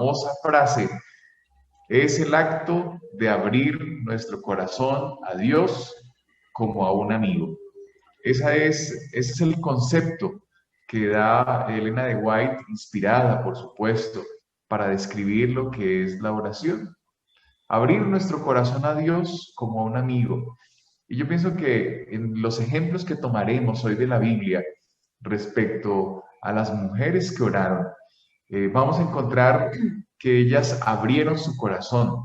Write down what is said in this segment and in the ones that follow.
famosa frase, es el acto de abrir nuestro corazón a Dios como a un amigo. Ese es el concepto que da Elena de White, inspirada, por supuesto, para describir lo que es la oración. Abrir nuestro corazón a Dios como a un amigo. Y yo pienso que en los ejemplos que tomaremos hoy de la Biblia respecto a las mujeres que oraron, vamos a encontrar que ellas abrieron su corazón,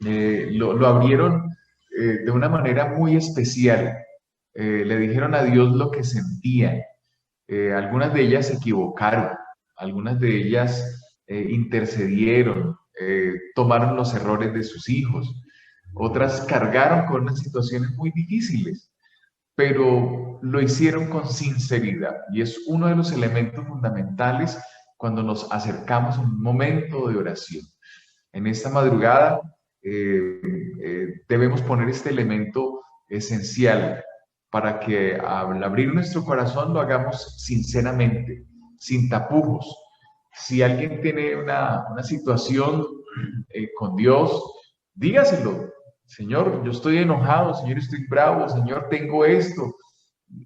lo abrieron de una manera muy especial. Le dijeron a Dios lo que sentían. Algunas de ellas se equivocaron, algunas de ellas intercedieron, tomaron los errores de sus hijos, otras cargaron con unas situaciones muy difíciles, pero lo hicieron con sinceridad y es uno de los elementos fundamentales cuando nos acercamos a un momento de oración. En esta madrugada debemos poner este elemento esencial para que al abrir nuestro corazón lo hagamos sinceramente, sin tapujos. Si alguien tiene una situación con Dios, dígaselo. Señor, yo estoy enojado, Señor, estoy bravo, Señor, tengo esto.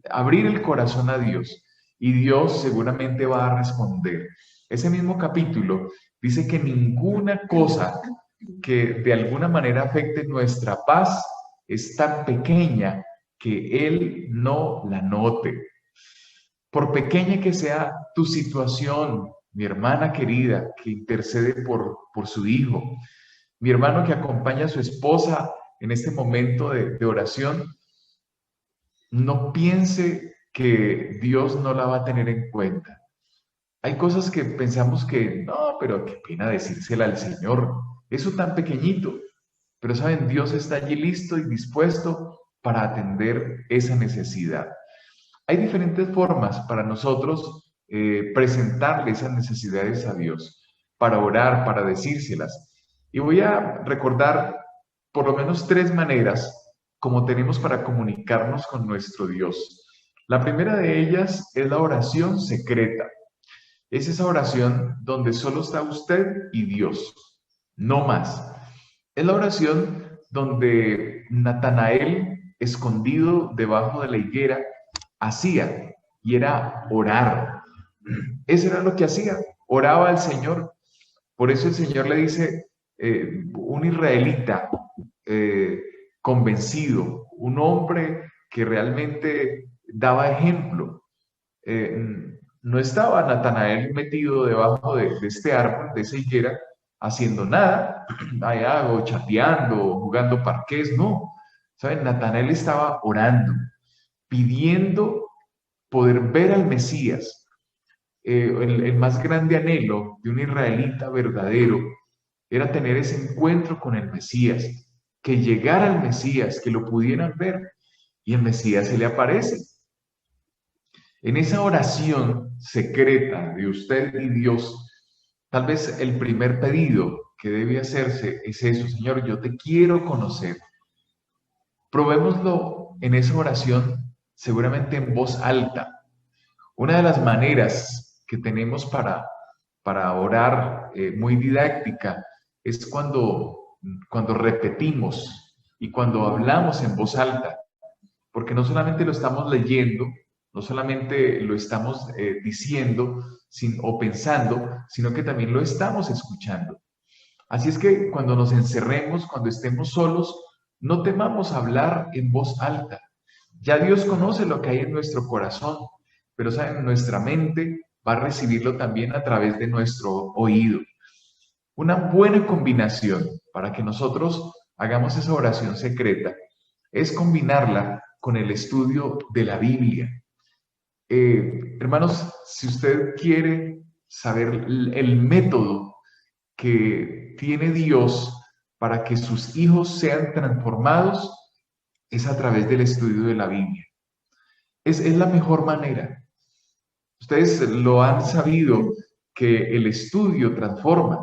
Abrir el corazón a Dios y Dios seguramente va a responder. Ese mismo capítulo dice que ninguna cosa que de alguna manera afecte nuestra paz es tan pequeña que Él no la note. Por pequeña que sea tu situación, mi hermana querida que intercede por su hijo, mi hermano que acompaña a su esposa en este momento de oración, no piense que Dios no la va a tener en cuenta. Hay cosas que pensamos que, no, pero qué pena decírsela al Señor, eso tan pequeñito. Pero saben, Dios está allí listo y dispuesto para atender esa necesidad. Hay diferentes formas para nosotros presentarle esas necesidades a Dios, para orar, para decírselas. Y voy a recordar por lo menos tres maneras como tenemos para comunicarnos con nuestro Dios. La primera de ellas es la oración secreta. Es esa oración donde solo está usted y Dios, no más. Es la oración donde Natanael, escondido debajo de la higuera, hacía, y era orar. Eso era lo que hacía, oraba al Señor. Por eso el Señor le dice, un israelita eh, convencido, un hombre que realmente daba ejemplo. No estaba Natanael metido debajo de este árbol, de esa higuera, haciendo nada, allá, o chateando, o jugando parqués, no. ¿Saben? Natanael estaba orando, pidiendo poder ver al Mesías. El más grande anhelo de un israelita verdadero era tener ese encuentro con el Mesías, que llegara el Mesías, que lo pudieran ver, y el Mesías se le aparece. En esa oración secreta de usted y Dios, tal vez el primer pedido que debe hacerse es eso: Señor, yo te quiero conocer. Probémoslo en esa oración, seguramente en voz alta. Una de las maneras que tenemos para orar muy didáctica es cuando repetimos y cuando hablamos en voz alta, porque no solamente lo estamos leyendo, no solamente lo estamos diciendo o pensando, sino que también lo estamos escuchando. Así es que cuando nos encerremos, cuando estemos solos, no temamos hablar en voz alta. Ya Dios conoce lo que hay en nuestro corazón, pero saben, nuestra mente va a recibirlo también a través de nuestro oído. Una buena combinación para que nosotros hagamos esa oración secreta es combinarla con el estudio de la Biblia. Hermanos, si usted quiere saber el método que tiene Dios para que sus hijos sean transformados, es a través del estudio de la Biblia. Es la mejor manera. Ustedes lo han sabido que el estudio transforma.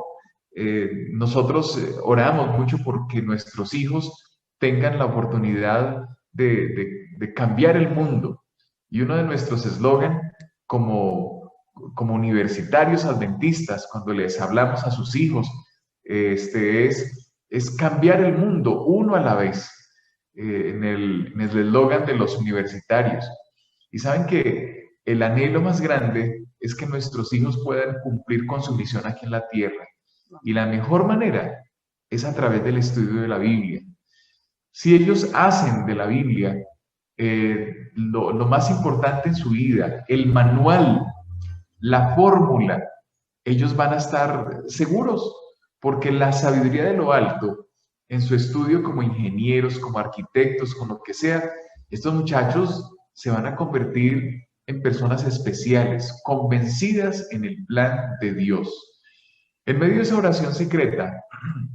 Nosotros oramos mucho porque nuestros hijos tengan la oportunidad de cambiar el mundo. Y uno de nuestros eslogan como como universitarios adventistas, cuando les hablamos a sus hijos, es cambiar el mundo uno a la vez, en el eslogan de los universitarios. Y saben que el anhelo más grande es que nuestros hijos puedan cumplir con su misión aquí en la tierra. Y la mejor manera es a través del estudio de la Biblia. Si ellos hacen de la Biblia lo más importante en su vida, el manual, la fórmula, ellos van a estar seguros, porque la sabiduría de lo alto, en su estudio como ingenieros, como arquitectos, con lo que sea, estos muchachos se van a convertir en personas especiales, convencidas en el plan de Dios. En medio de esa oración secreta,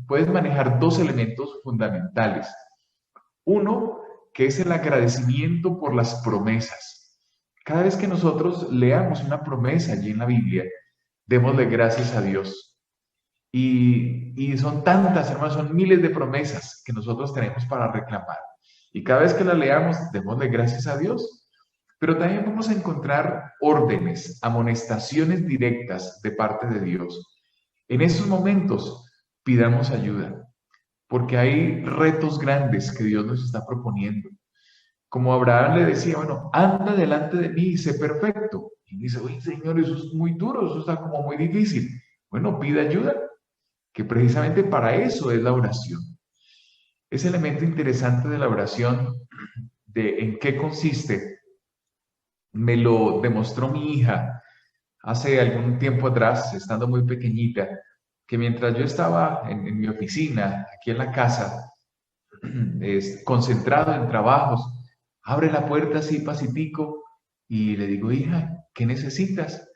puedes manejar dos elementos fundamentales. Uno, que es el agradecimiento por las promesas. Cada vez que nosotros leamos una promesa allí en la Biblia, démosle gracias a Dios. Y son tantas, hermanos, son miles de promesas que nosotros tenemos para reclamar. Y cada vez que la leamos, démosle gracias a Dios. Pero también vamos a encontrar órdenes, amonestaciones directas de parte de Dios. En esos momentos, pidamos ayuda, porque hay retos grandes que Dios nos está proponiendo. Como Abraham le decía, bueno, anda delante de mí y sé perfecto. Y dice, oye, Señor, eso es muy duro, eso está como muy difícil. Bueno, pide ayuda, que precisamente para eso es la oración. Ese elemento interesante de la oración, de en qué consiste, me lo demostró mi hija hace algún tiempo atrás, estando muy pequeñita, que mientras yo estaba en mi oficina, aquí en la casa, concentrado en trabajos, abre la puerta así pasitico y le digo, hija, ¿qué necesitas?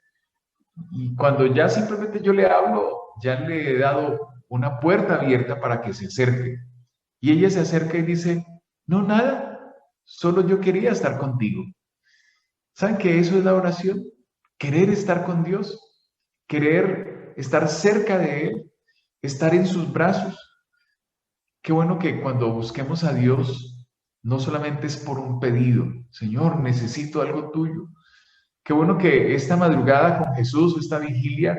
Y cuando ya simplemente yo le hablo, ya le he dado una puerta abierta para que se acerque. Y ella se acerca y dice, no, nada, solo yo quería estar contigo. ¿Saben que eso es la oración? Querer estar con Dios, querer estar cerca de Él, estar en sus brazos. Qué bueno que cuando busquemos a Dios, no solamente es por un pedido, Señor, necesito algo tuyo. Qué bueno que esta madrugada con Jesús, esta vigilia,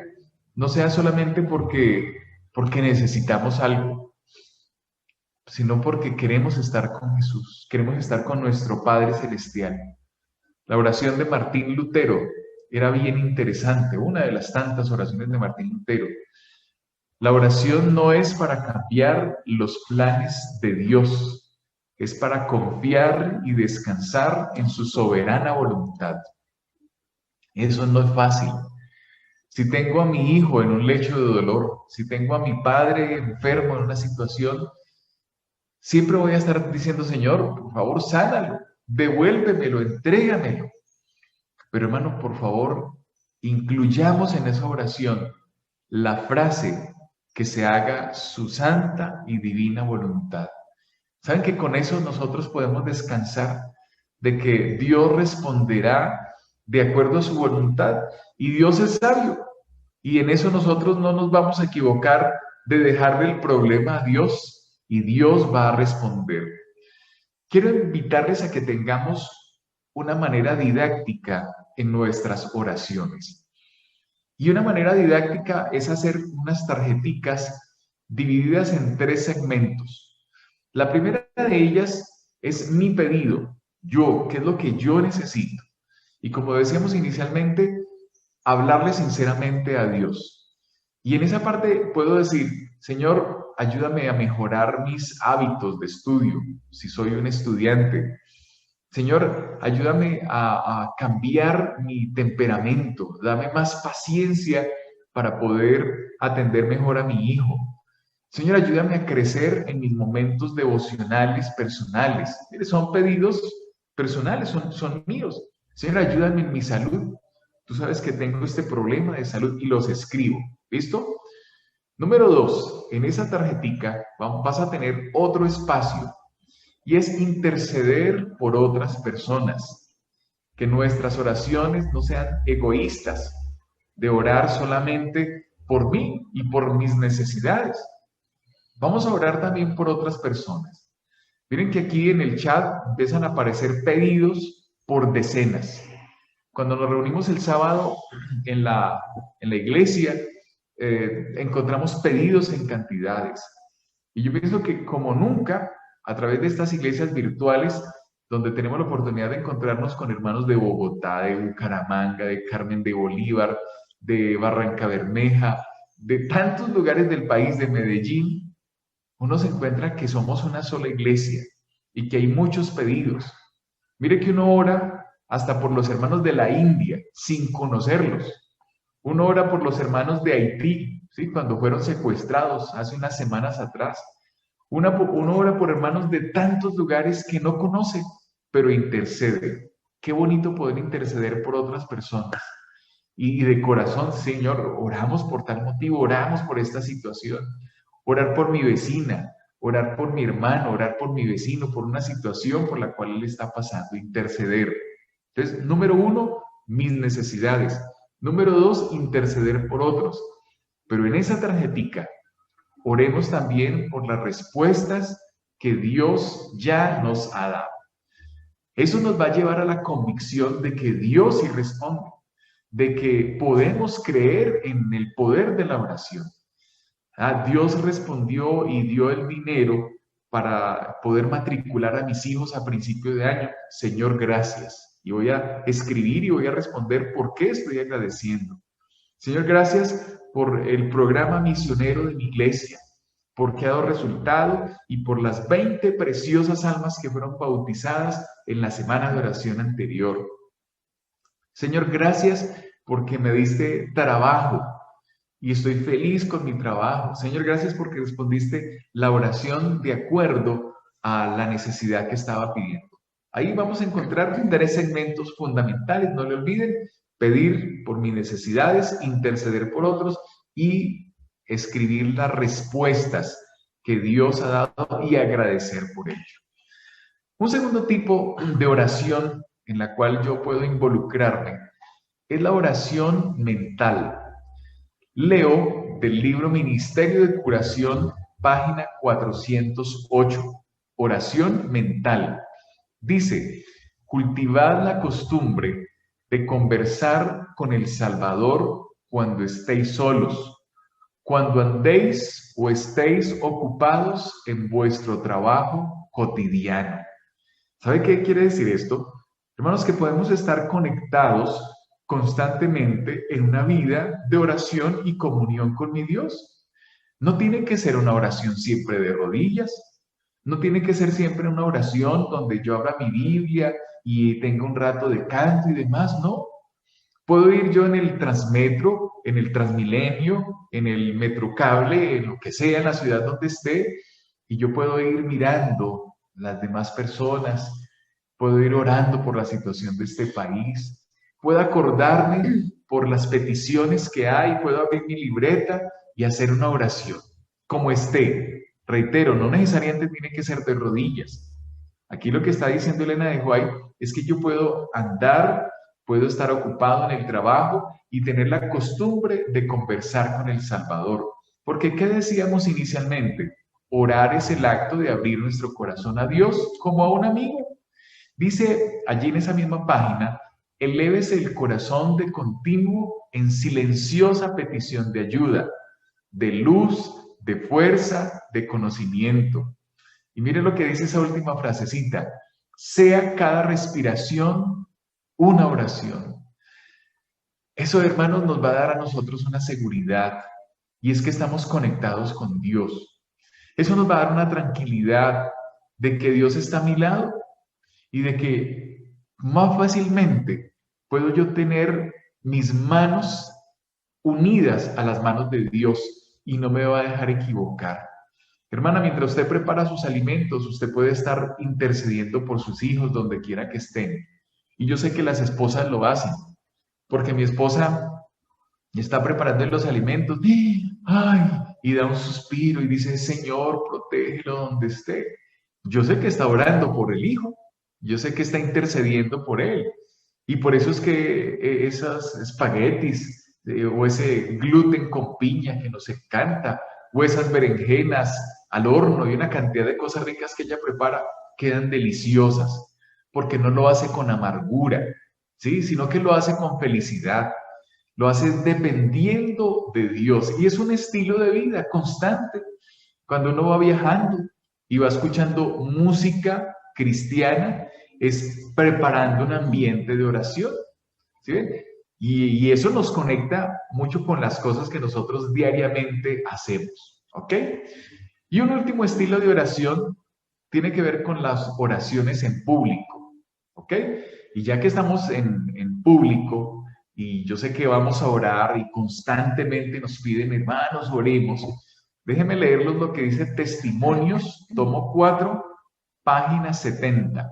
no sea solamente porque necesitamos algo, sino porque queremos estar con Jesús, queremos estar con nuestro Padre Celestial. La oración de Martín Lutero era bien interesante, una de las tantas oraciones de Martín Lutero. La oración no es para cambiar los planes de Dios, es para confiar y descansar en su soberana voluntad. Eso no es fácil. Si tengo a mi hijo en un lecho de dolor, si tengo a mi padre enfermo en una situación, siempre voy a estar diciendo, Señor, por favor, sánalo, devuélvemelo, entrégamelo. Pero hermano, por favor, incluyamos en esa oración la frase que se haga su santa y divina voluntad. ¿Saben que con eso nosotros podemos descansar de que Dios responderá de acuerdo a su voluntad? Y Dios es sabio. Y en eso nosotros no nos vamos a equivocar de dejarle el problema a Dios y Dios va a responder. Quiero invitarles a que tengamos una manera didáctica en nuestras oraciones. Y una manera didáctica es hacer unas tarjeticas divididas en 3 segmentos. La primera de ellas es mi pedido, yo, qué es lo que yo necesito. Y como decíamos inicialmente, hablarle sinceramente a Dios. Y en esa parte puedo decir, Señor, ayúdame a mejorar mis hábitos de estudio, si soy un estudiante. Señor, ayúdame a cambiar mi temperamento, dame más paciencia para poder atender mejor a mi hijo. Señor, ayúdame a crecer en mis momentos devocionales personales. Mire, son pedidos personales, son míos. Señor, ayúdame en mi salud. Tú sabes que tengo este problema de salud y los escribo. ¿Listo? Número 2, en esa tarjetica vas a tener otro espacio y es interceder por otras personas. Que nuestras oraciones no sean egoístas, de orar solamente por mí y por mis necesidades. Vamos a orar también por otras personas. Miren que aquí en el chat empiezan a aparecer pedidos por decenas. Cuando nos reunimos el sábado en la iglesia, encontramos pedidos en cantidades. Y yo pienso que como nunca, a través de estas iglesias virtuales, donde tenemos la oportunidad de encontrarnos con hermanos de Bogotá, de Bucaramanga, de Carmen de Bolívar, de Barranca Bermeja, de tantos lugares del país, de Medellín, uno se encuentra que somos una sola iglesia y que hay muchos pedidos. Mire que uno ora hasta por los hermanos de la India, sin conocerlos. Uno ora por los hermanos de Haití, ¿sí? Cuando fueron secuestrados hace unas semanas atrás. Uno ora por hermanos de tantos lugares que no conoce, pero intercede. Qué bonito poder interceder por otras personas. Y de corazón, Señor, oramos por tal motivo, oramos por esta situación. Orar por mi vecina, orar por mi hermano, orar por mi vecino, por una situación por la cual él está pasando, interceder. Entonces, número uno, mis necesidades. Número dos, interceder por otros. Pero en esa tarjetica, oremos también por las respuestas que Dios ya nos ha dado. Eso nos va a llevar a la convicción de que Dios sí responde, de que podemos creer en el poder de la oración. Dios respondió y dio el dinero para poder matricular a mis hijos a principio de año. Señor, gracias. Y voy a escribir y voy a responder por qué estoy agradeciendo. Señor, gracias por el programa misionero de mi iglesia, porque ha dado resultado y por las 20 preciosas almas que fueron bautizadas en la semana de oración anterior. Señor, gracias porque me diste trabajo y estoy feliz con mi trabajo. Señor, gracias porque respondiste la oración de acuerdo a la necesidad que estaba pidiendo. Ahí vamos a encontrar 3 segmentos fundamentales, no le olviden: pedir por mis necesidades, interceder por otros y escribir las respuestas que Dios ha dado y agradecer por ello. Un segundo tipo de oración en la cual yo puedo involucrarme es la oración mental. Leo del libro Ministerio de Curación, página 408, oración mental. Dice: cultivad la costumbre de conversar con el Salvador cuando estéis solos, cuando andéis o estéis ocupados en vuestro trabajo cotidiano. ¿Sabe qué quiere decir esto? Hermanos, que podemos estar conectados constantemente en una vida de oración y comunión con mi Dios. No tiene que ser una oración siempre de rodillas, no tiene que ser siempre una oración donde yo abra mi Biblia y tenga un rato de canto y demás, no. Puedo ir yo en el Transmetro, en el Transmilenio, en el Metrocable, en lo que sea, en la ciudad donde esté, y yo puedo ir mirando las demás personas, puedo ir orando por la situación de este país, puedo acordarme por las peticiones que hay, puedo abrir mi libreta y hacer una oración, como esté. Reitero, no necesariamente tiene que ser de rodillas. Aquí lo que está diciendo Elena de White es que yo puedo andar, puedo estar ocupado en el trabajo y tener la costumbre de conversar con el Salvador. Porque, ¿qué decíamos inicialmente? Orar es el acto de abrir nuestro corazón a Dios como a un amigo. Dice allí en esa misma página: elévese el corazón de continuo en silenciosa petición de ayuda, de luz, de fuerza, de conocimiento. Y miren lo que dice esa última frasecita: sea cada respiración una oración. Eso, hermanos, nos va a dar a nosotros una seguridad, y es que estamos conectados con Dios. Eso nos va a dar una tranquilidad de que Dios está a mi lado y de que más fácilmente puedo yo tener mis manos unidas a las manos de Dios y no me va a dejar equivocar. Hermana, mientras usted prepara sus alimentos, usted puede estar intercediendo por sus hijos donde quiera que estén. Y yo sé que las esposas lo hacen, porque mi esposa está preparando los alimentos, ¡ay! Y da un suspiro y dice: Señor, protégelo donde esté. Yo sé que está orando por el hijo, yo sé que está intercediendo por él. Y por eso es que esos espaguetis o ese gluten con piña que nos encanta, o esas berenjenas al horno y una cantidad de cosas ricas que ella prepara, quedan deliciosas, porque no lo hace con amargura, ¿sí? Sino que lo hace con felicidad, lo hace dependiendo de Dios. Y es un estilo de vida constante. Cuando uno va viajando y va escuchando música cristiana, es preparando un ambiente de oración, ¿sí ven? Y eso nos conecta mucho con las cosas que nosotros diariamente hacemos, ¿ok? Y un último estilo de oración tiene que ver con las oraciones en público, ¿ok? Y ya que estamos en público, y yo sé que vamos a orar y constantemente nos piden, hermanos, oremos, déjenme leerlos lo que dice Testimonios, tomo 4, página 70.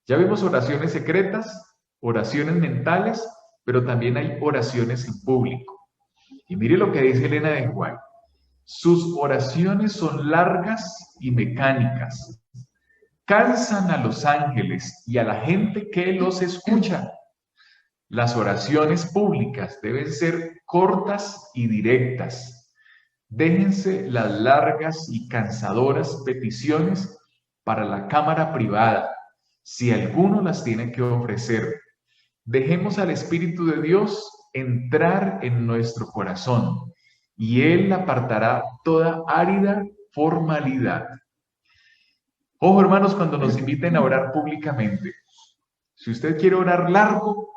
Ya vimos oraciones secretas, oraciones mentales, pero también hay oraciones en público. Y mire lo que dice Elena de White. Sus oraciones son largas y mecánicas. Cansan a los ángeles y a la gente que los escucha. Las oraciones públicas deben ser cortas y directas. Déjense las largas y cansadoras peticiones para la cámara privada, si alguno las tiene que ofrecer. Dejemos al Espíritu de Dios entrar en nuestro corazón y Él apartará toda árida formalidad. Ojo, hermanos, cuando nos inviten a orar públicamente, si usted quiere orar largo,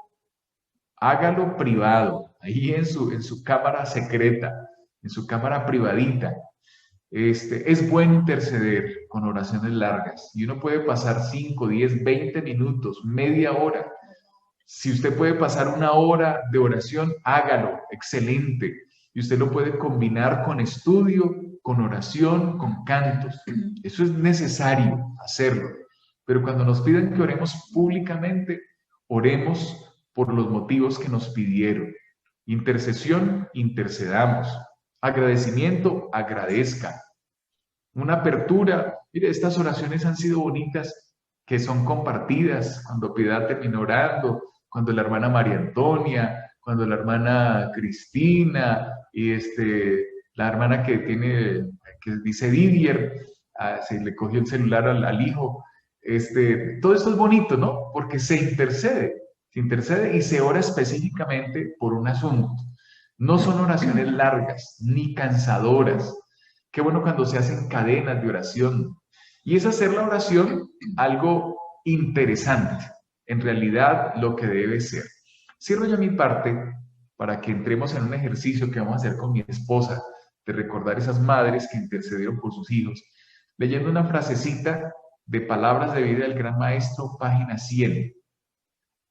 hágalo privado, ahí en su cámara secreta, en su cámara privadita. Es bueno interceder con oraciones largas y uno puede pasar 5, 10, 20 minutos, media hora. Si usted puede pasar una hora de oración, hágalo, excelente. Y usted lo puede combinar con estudio, con oración, con cantos. Eso es necesario hacerlo. Pero cuando nos piden que oremos públicamente, oremos por los motivos que nos pidieron. Intercesión, intercedamos. Agradecimiento, agradezca. Una apertura. Mire, estas oraciones han sido bonitas, que son compartidas cuando Piedad terminó orando, cuando la hermana María Antonia, cuando la hermana Cristina y la hermana que dice Didier, se le cogió el celular al hijo. Todo esto es bonito, ¿no? Porque se intercede y se ora específicamente por un asunto. No son oraciones largas ni cansadoras. Qué bueno cuando se hacen cadenas de oración. Y es hacer la oración algo interesante, en realidad lo que debe ser. Cierro ya mi parte para que entremos en un ejercicio que vamos a hacer con mi esposa, de recordar esas madres que intercedieron por sus hijos, leyendo una frasecita de Palabras de Vida del Gran Maestro, página 100.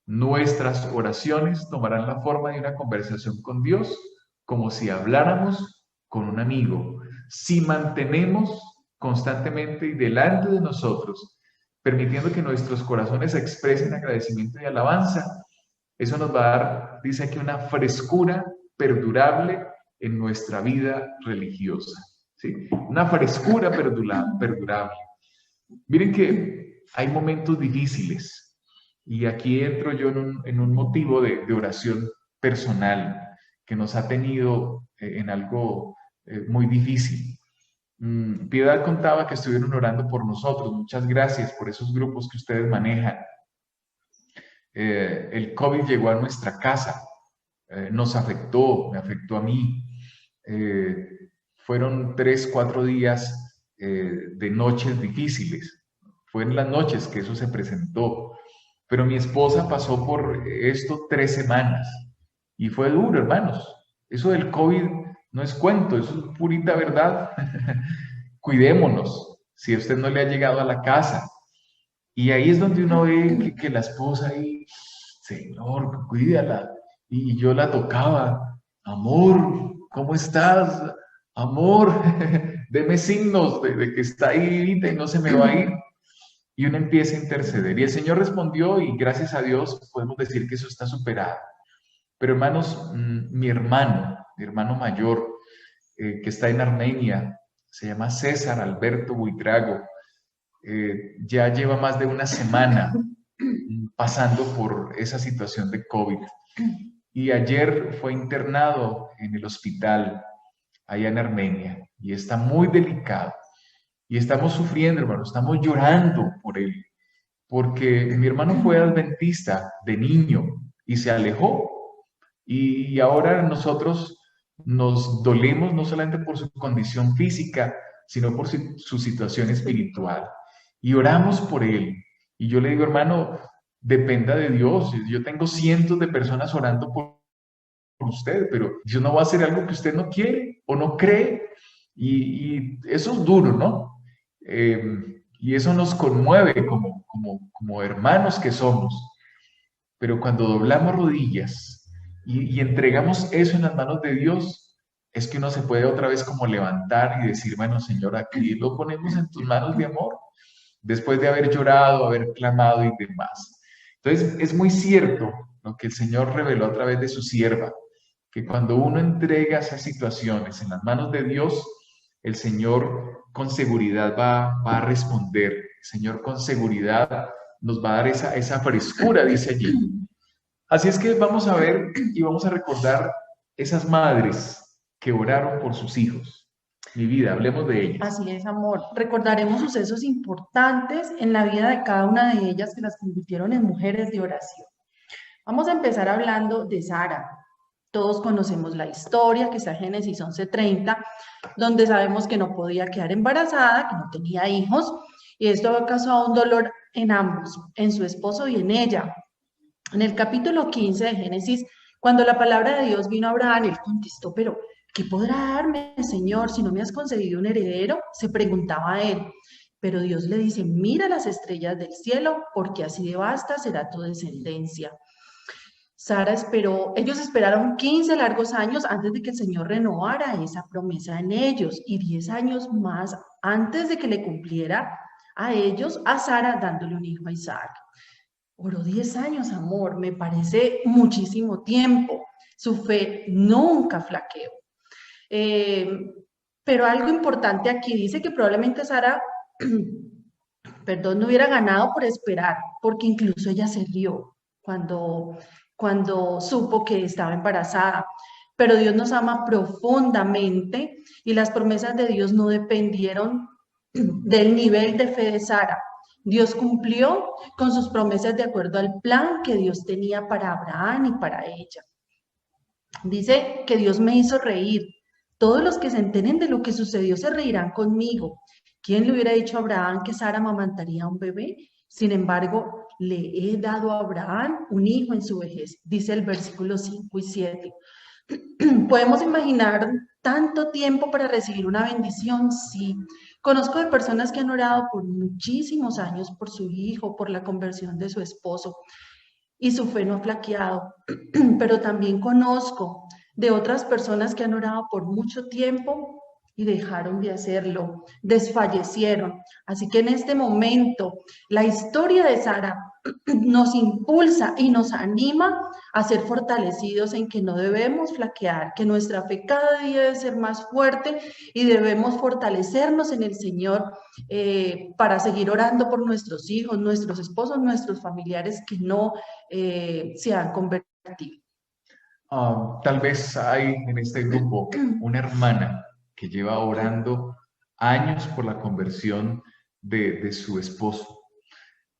Nuestras oraciones tomarán la forma de una conversación con Dios, como si habláramos con un amigo. Si mantenemos constantemente y delante de nosotros, permitiendo que nuestros corazones expresen agradecimiento y alabanza, eso nos va a dar, dice aquí, una frescura perdurable en nuestra vida religiosa. ¿Sí? Una frescura perdurable. Miren que hay momentos difíciles y aquí entro yo en un motivo de oración personal que nos ha tenido en algo muy difícil. Piedad contaba que estuvieron orando por nosotros. Muchas gracias por esos grupos que ustedes manejan. El COVID llegó a nuestra casa, nos afectó, me afectó a mí. Fueron 3, 4 días de noches difíciles. Fue en las noches que eso se presentó. Pero mi esposa pasó por esto 3 semanas y fue duro, hermanos. Eso del COVID no es cuento, eso es purita verdad. Cuidémonos, si a usted no le ha llegado a la casa. Y ahí es donde uno ve que la esposa ahí, Señor, cuídala. Y yo la tocaba, amor, ¿cómo estás? Amor, deme signos de que está ahí y no se me va a ir. Y uno empieza a interceder. Y el Señor respondió y gracias a Dios podemos decir que eso está superado. Pero hermanos, mi hermano mayor, que está en Armenia, se llama César Alberto Buitrago, ya lleva más de una semana pasando por esa situación de COVID. Y ayer fue internado en el hospital allá en Armenia y está muy delicado. Y estamos sufriendo, hermano, estamos llorando por él, porque mi hermano fue adventista de niño y se alejó. Y ahora nosotros nos dolemos no solamente por su condición física, sino por su situación espiritual. Y oramos por él. Y yo le digo, hermano, dependa de Dios. Yo tengo cientos de personas orando por usted, pero Dios no va a hacer algo que usted no quiere o no cree. Y eso es duro, ¿no? Y eso nos conmueve como hermanos que somos. Pero cuando doblamos rodillas y entregamos eso en las manos de Dios, es que uno se puede otra vez como levantar y decir, bueno, Señor, aquí lo ponemos en tus manos de amor, después de haber llorado, haber clamado y demás. Entonces, es muy cierto lo que el Señor reveló a través de su sierva, que cuando uno entrega esas situaciones en las manos de Dios, el Señor con seguridad va a responder. El Señor con seguridad nos va a dar esa frescura, dice allí. Así es que vamos a ver y vamos a recordar esas madres que oraron por sus hijos. Mi vida, hablemos de ellas. Así es, amor. Recordaremos sucesos importantes en la vida de cada una de ellas que las convirtieron en mujeres de oración. Vamos a empezar hablando de Sara. Todos conocemos la historia que está en Génesis 11:30, donde sabemos que no podía quedar embarazada, que no tenía hijos, y esto había causado un dolor en ambos, en su esposo y en ella. En el capítulo 15 de Génesis, cuando la palabra de Dios vino a Abraham, él contestó, pero ¿qué podrá darme, Señor, si no me has concedido un heredero? Se preguntaba él. Pero Dios le dice, mira las estrellas del cielo, porque así de vasta será tu descendencia. Sara esperó, ellos esperaron 15 largos años antes de que el Señor renovara esa promesa en ellos y 10 años más antes de que le cumpliera a ellos, a Sara, dándole un hijo a Isaac. Oró 10 años, amor, me parece muchísimo tiempo. Su fe nunca flaqueó. Eh, pero algo importante aquí dice que probablemente Sara, perdón, no hubiera ganado por esperar, porque incluso ella se rió cuando supo que estaba embarazada. Pero Dios nos ama profundamente y las promesas de Dios no dependieron del nivel de fe de Sara. Dios cumplió con sus promesas de acuerdo al plan que Dios tenía para Abraham y para ella. Dice que Dios me hizo reír. Todos los que se enteren de lo que sucedió se reirán conmigo. ¿Quién le hubiera dicho a Abraham que Sara amamantaría a un bebé? Sin embargo, le he dado a Abraham un hijo en su vejez, dice el versículo 5 y 7. ¿Podemos imaginar tanto tiempo para recibir una bendición? Sí. Conozco de personas que han orado por muchísimos años por su hijo, por la conversión de su esposo, y su fe no ha flaqueado. Pero también conozco de otras personas que han orado por mucho tiempo y dejaron de hacerlo, desfallecieron. Así que en este momento, la historia de Sara nos impulsa y nos anima a ser fortalecidos en que no debemos flaquear, que nuestra fe cada día debe ser más fuerte y debemos fortalecernos en el Señor para seguir orando por nuestros hijos, nuestros esposos, nuestros familiares que no se han convertido. Tal vez hay en este grupo una hermana que lleva orando años por la conversión de su esposo.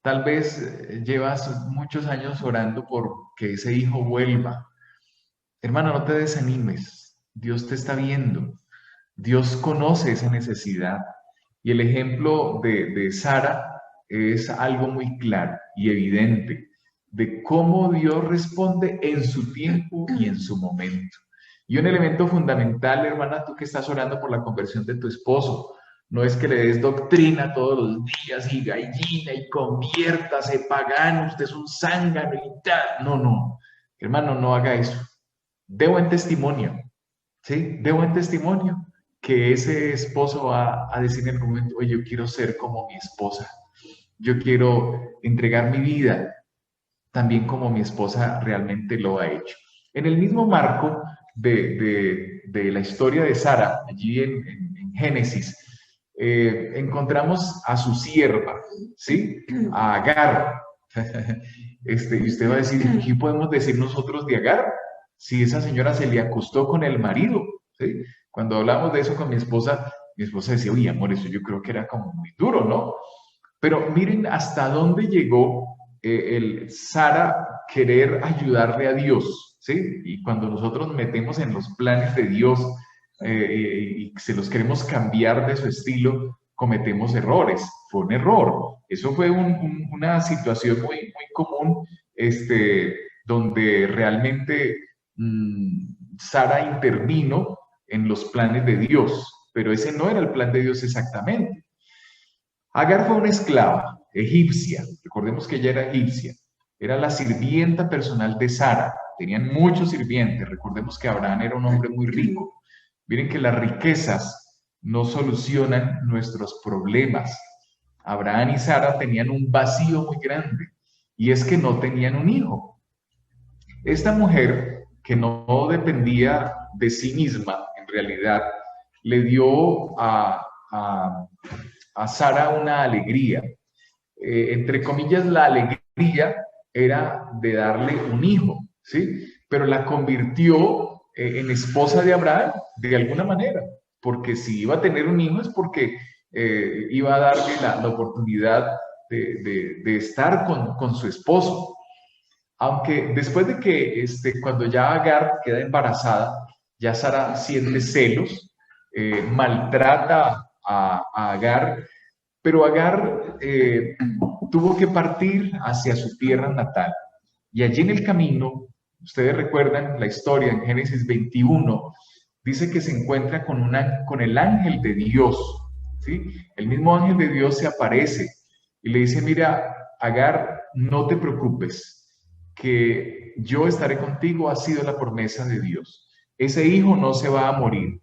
Tal vez llevas muchos años orando por que ese hijo vuelva. Hermano, no te desanimes. Dios te está viendo. Dios conoce esa necesidad. Y el ejemplo de Sara es algo muy claro y evidente de cómo Dios responde en su tiempo y en su momento. Y un elemento fundamental, hermana, tú que estás orando por la conversión de tu esposo, no es que le des doctrina todos los días y gallina y conviértase pagano, usted es un zángano y tal. No, no, hermano, no haga eso. De buen testimonio, ¿sí? De buen testimonio que ese esposo va a decir en el momento, oye, yo quiero ser como mi esposa, yo quiero entregar mi vida también como mi esposa realmente lo ha hecho. En el mismo marco de la historia de Sara, allí en Génesis, encontramos a su sierva, ¿sí? A Agar. Y usted va a decir, ¿qué podemos decir nosotros de Agar? Si esa señora se le acostó con el marido, ¿sí? Cuando hablamos de eso con mi esposa decía, oye, amor, eso yo creo que era como muy duro, ¿no? Pero miren hasta dónde llegó Sara, querer ayudarle a Dios, ¿sí? Y cuando nosotros metemos en los planes de Dios y se los queremos cambiar de su estilo, cometemos errores. Fue un error. Eso fue una situación muy, muy común, donde realmente Sara intervino en los planes de Dios, pero ese no era el plan de Dios exactamente. Agar fue una esclava egipcia, recordemos que ella era egipcia, era la sirvienta personal de Sara, tenían muchos sirvientes, recordemos que Abraham era un hombre muy rico. Miren que las riquezas no solucionan nuestros problemas. Abraham y Sara tenían un vacío muy grande, y es que no tenían un hijo. Esta mujer, que no dependía de sí misma, en realidad, le dio a Sara una alegría. Entre comillas, la alegría era de darle un hijo, ¿sí? Pero la convirtió en esposa de Abraham de alguna manera, porque si iba a tener un hijo es porque iba a darle la oportunidad de estar con su esposo. Aunque después de que cuando ya Agar queda embarazada, ya Sara siente celos, maltrata a Agar, pero Agar tuvo que partir hacia su tierra natal. Y allí en el camino, ustedes recuerdan la historia en Génesis 21, dice que se encuentra con el ángel de Dios, ¿sí? El mismo ángel de Dios se aparece y le dice, mira, Agar, no te preocupes, que yo estaré contigo, ha sido la promesa de Dios. Ese hijo no se va a morir.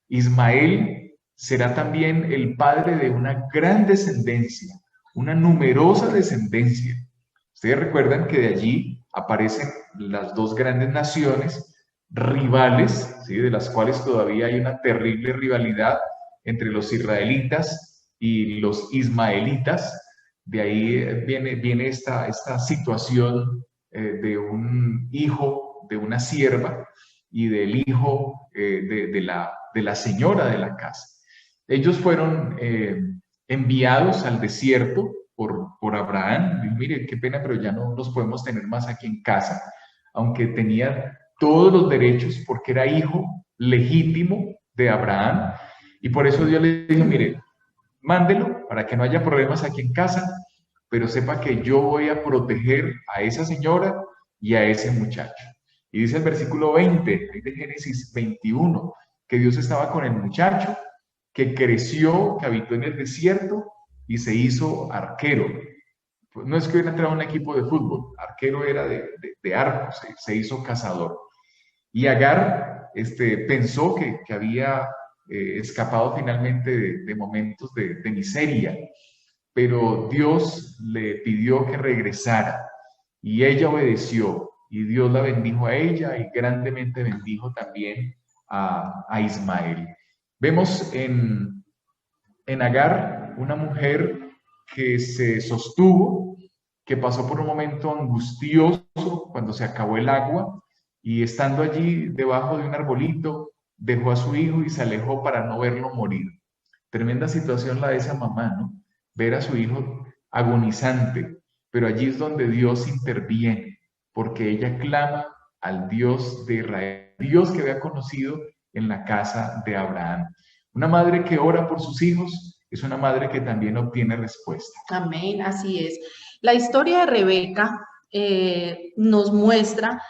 Ismael será también el padre de una gran descendencia, una numerosa descendencia. Ustedes recuerdan que de allí aparecen las dos grandes naciones rivales, ¿sí? De las cuales todavía hay una terrible rivalidad entre los israelitas y los ismaelitas. De ahí viene esta situación de un hijo de una sierva y del hijo de la señora de la casa. Ellos fueron enviados al desierto por Abraham. Y mire, qué pena, pero ya no los podemos tener más aquí en casa, aunque tenía todos los derechos porque era hijo legítimo de Abraham. Y por eso Dios le dijo, mire, mándelo para que no haya problemas aquí en casa, pero sepa que yo voy a proteger a esa señora y a ese muchacho. Y dice el versículo 20 de Génesis 21, que Dios estaba con el muchacho, que creció, que habitó en el desierto y se hizo arquero. No es que hubiera entrado a un equipo de fútbol, arquero era de arco, se hizo cazador. Y Agar pensó que había escapado finalmente de momentos de miseria, pero Dios le pidió que regresara y ella obedeció y Dios la bendijo a ella y grandemente bendijo también a Ismael. Vemos en Agar una mujer que se sostuvo, que pasó por un momento angustioso cuando se acabó el agua y estando allí debajo de un arbolito, dejó a su hijo y se alejó para no verlo morir. Tremenda situación la de esa mamá, ¿no? Ver a su hijo agonizante, pero allí es donde Dios interviene, porque ella clama al Dios de Israel, Dios que había conocido en la casa de Abraham. Una madre que ora por sus hijos es una madre que también obtiene respuesta. Amén, así es. La historia de Rebeca nos muestra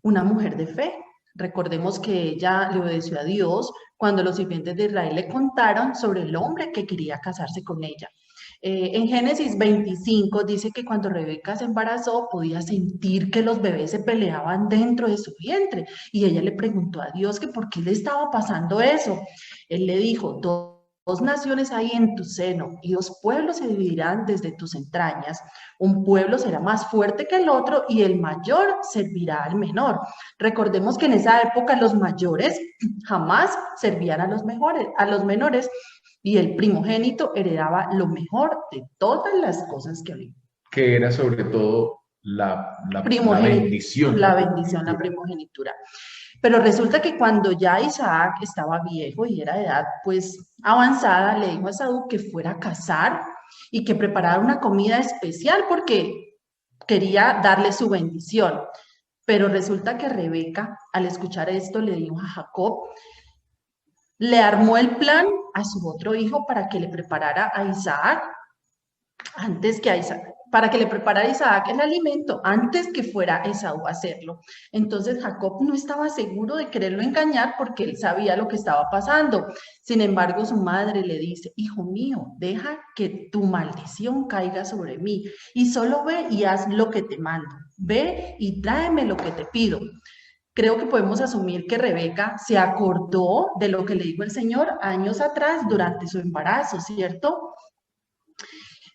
una mujer de fe. Recordemos que ella le obedeció a Dios cuando los sirvientes de Israel le contaron sobre el hombre que quería casarse con ella. En Génesis 25 dice que cuando Rebeca se embarazó podía sentir que los bebés se peleaban dentro de su vientre y ella le preguntó a Dios que por qué le estaba pasando eso. Él le dijo, dos naciones hay en tu seno y dos pueblos se dividirán desde tus entrañas. Un pueblo será más fuerte que el otro y el mayor servirá al menor. Recordemos que en esa época los mayores jamás servían a los menores y el primogénito heredaba lo mejor de todas las cosas que había. Que era sobre todo la bendición. La bendición, la primogenitura. Pero resulta que cuando ya Isaac estaba viejo y era de edad pues avanzada, le dijo a Esaú que fuera a cazar y que preparara una comida especial porque quería darle su bendición. Pero resulta que Rebeca, al escuchar esto, le dijo a Jacob, le armó el plan a su otro hijo para que le preparara a Isaac antes que a Isaac, para que le preparara a Isaac el alimento antes que fuera Esaú a hacerlo. Entonces Jacob no estaba seguro de quererlo engañar porque él sabía lo que estaba pasando. Sin embargo, su madre le dice, hijo mío, deja que tu maldición caiga sobre mí y solo ve y haz lo que te mando. Ve y tráeme lo que te pido. Creo que podemos asumir que Rebeca se acordó de lo que le dijo el Señor años atrás durante su embarazo, ¿cierto?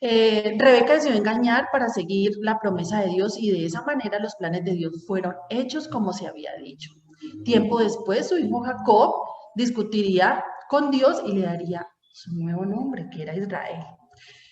Rebeca decidió engañar para seguir la promesa de Dios y de esa manera los planes de Dios fueron hechos como se había dicho. Tiempo después, su hijo Jacob discutiría con Dios y le daría su nuevo nombre, que era Israel.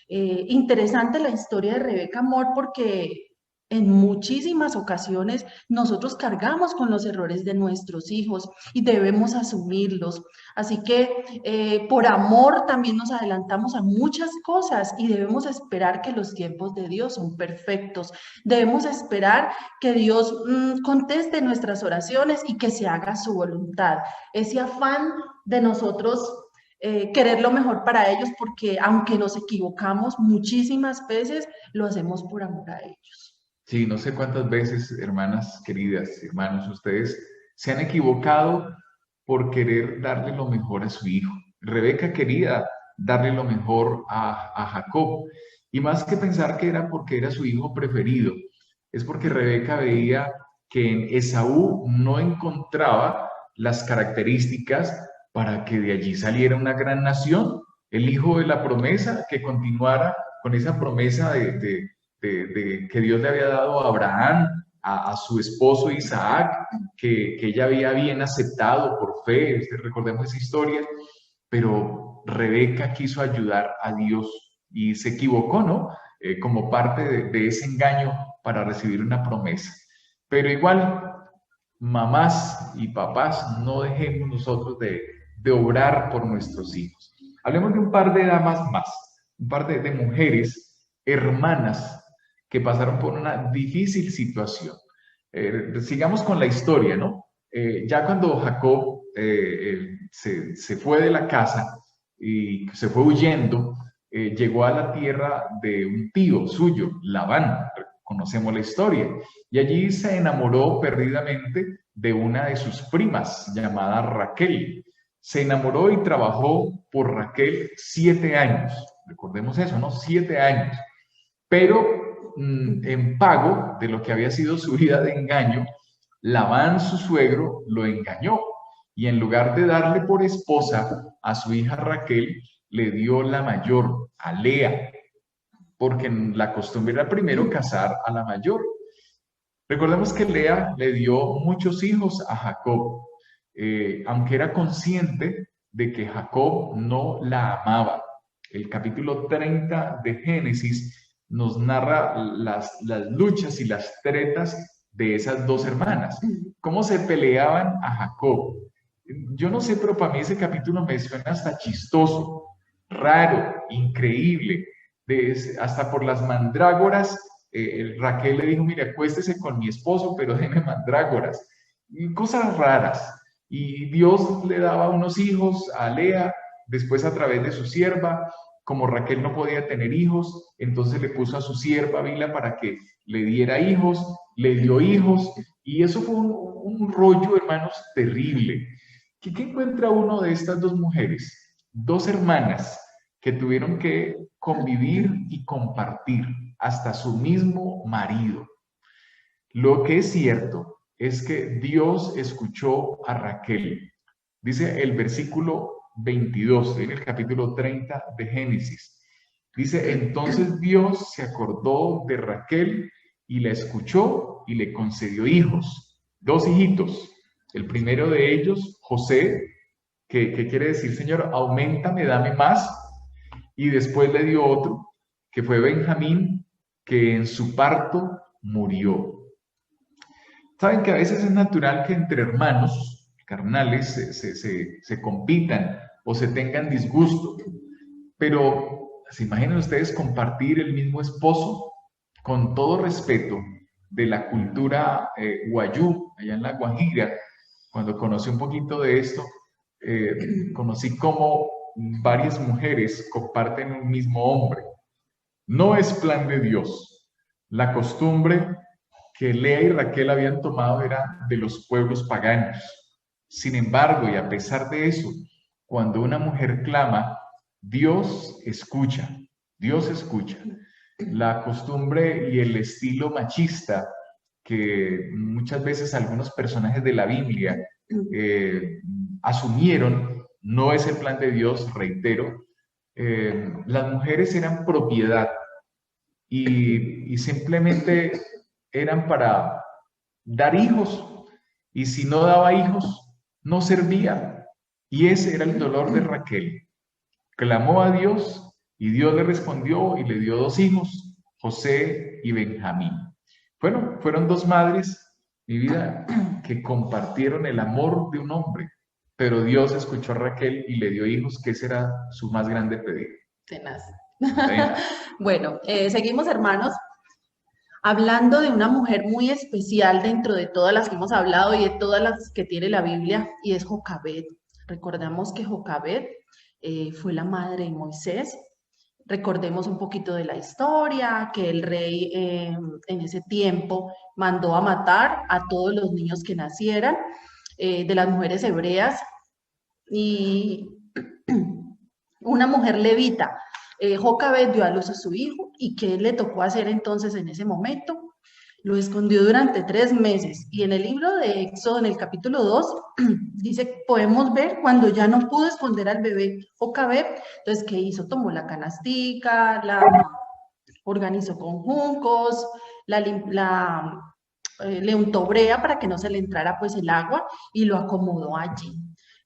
Interesante la historia de Rebeca Amor porque en muchísimas ocasiones nosotros cargamos con los errores de nuestros hijos y debemos asumirlos. Así que por amor también nos adelantamos a muchas cosas y debemos esperar que los tiempos de Dios son perfectos. Debemos esperar que Dios conteste nuestras oraciones y que se haga su voluntad. Ese afán de nosotros querer lo mejor para ellos, porque aunque nos equivocamos muchísimas veces, lo hacemos por amor a ellos. Sí, no sé cuántas veces, hermanas queridas, hermanos, ustedes se han equivocado por querer darle lo mejor a su hijo. Rebeca quería darle lo mejor a Jacob, y más que pensar que era porque era su hijo preferido, es porque Rebeca veía que en Esaú no encontraba las características para que de allí saliera una gran nación, el hijo de la promesa, que continuara con esa promesa de que Dios le había dado a Abraham, a su esposo Isaac, que ella había bien aceptado por fe. Recordemos esa historia, pero Rebeca quiso ayudar a Dios y se equivocó, ¿no? Como parte de ese engaño para recibir una promesa. Pero igual, mamás y papás, no dejemos nosotros de obrar por nuestros hijos. Hablemos de un par de damas más, un par de mujeres, hermanas, que pasaron por una difícil situación. Sigamos con la historia, ¿no? Ya cuando Jacob se fue de la casa y se fue huyendo, llegó a la tierra de un tío suyo, Labán, conocemos la historia, y allí se enamoró perdidamente de una de sus primas llamada Raquel. Se enamoró y trabajó por Raquel 7 años, recordemos eso, ¿no? 7 años, pero en pago de lo que había sido su vida de engaño, Labán, su suegro, lo engañó y en lugar de darle por esposa a su hija Raquel, le dio la mayor, a Lea, porque la costumbre era primero casar a la mayor. Recordemos que Lea le dio muchos hijos a Jacob, aunque era consciente de que Jacob no la amaba. El capítulo 30 de Génesis nos narra las luchas y las tretas de esas dos hermanas, cómo se peleaban a Jacob. Yo no sé, pero para mí ese capítulo me suena hasta chistoso, raro, increíble, hasta por las mandrágoras. Raquel le dijo, mire, acuéstese con mi esposo, pero déme mandrágoras, y cosas raras. Y Dios le daba unos hijos a Lea, después a través de su sierva. Como Raquel no podía tener hijos, entonces le puso a su sierva Bila para que le diera hijos, le dio hijos, y eso fue un rollo, hermanos, terrible. ¿Qué encuentra uno de estas dos mujeres? Dos hermanas que tuvieron que convivir y compartir hasta su mismo marido. Lo que es cierto es que Dios escuchó a Raquel. Dice el versículo 22 en el capítulo 30 de Génesis. Dice, entonces Dios se acordó de Raquel y la escuchó y le concedió hijos, 2 hijitos. El primero de ellos, José, que quiere decir, Señor, auméntame, dame más. Y después le dio otro, que fue Benjamín, que en su parto murió. Saben que a veces es natural que entre hermanos carnales se compitan o se tengan disgusto, pero ¿se imaginan ustedes compartir el mismo esposo? con todo respeto, de la cultura wayú, allá en La Guajira, cuando conocí un poquito de esto, conocí cómo varias mujeres comparten un mismo hombre. No es plan de Dios. La costumbre que Lea y Raquel habían tomado era de los pueblos paganos. Sin embargo, y a pesar de eso, cuando una mujer clama, Dios escucha, Dios escucha. La costumbre y el estilo machista que muchas veces algunos personajes de la Biblia asumieron, no es el plan de Dios, reitero. Las mujeres eran propiedad y simplemente eran para dar hijos, y si no daba hijos, no servía. Y ese era el dolor de Raquel. Clamó a Dios y Dios le respondió y le dio dos hijos, José y Benjamín. Bueno, fueron dos madres, mi vida, que compartieron el amor de un hombre, pero Dios escuchó a Raquel y le dio hijos, que ese era su más grande pedido. Tenaz. Tenaz. Bueno, seguimos, hermanos, hablando de una mujer muy especial dentro de todas las que hemos hablado y de todas las que tiene la Biblia, y es Jocabed. Recordamos que Jocabed fue la madre de Moisés. Recordemos un poquito de la historia, que el rey en ese tiempo mandó a matar a todos los niños que nacieran de las mujeres hebreas, y una mujer levita, Jocabed, dio a luz a su hijo. ¿Y qué le tocó hacer entonces en ese momento? Lo escondió durante 3 meses. Y en el libro de Éxodo, en el capítulo 2, dice, podemos ver cuando ya no pudo esconder al bebé Jocabed. Entonces, ¿qué hizo? Tomó la canastica, la organizó con juncos, le untó brea para que no se le entrara pues el agua, y lo acomodó allí.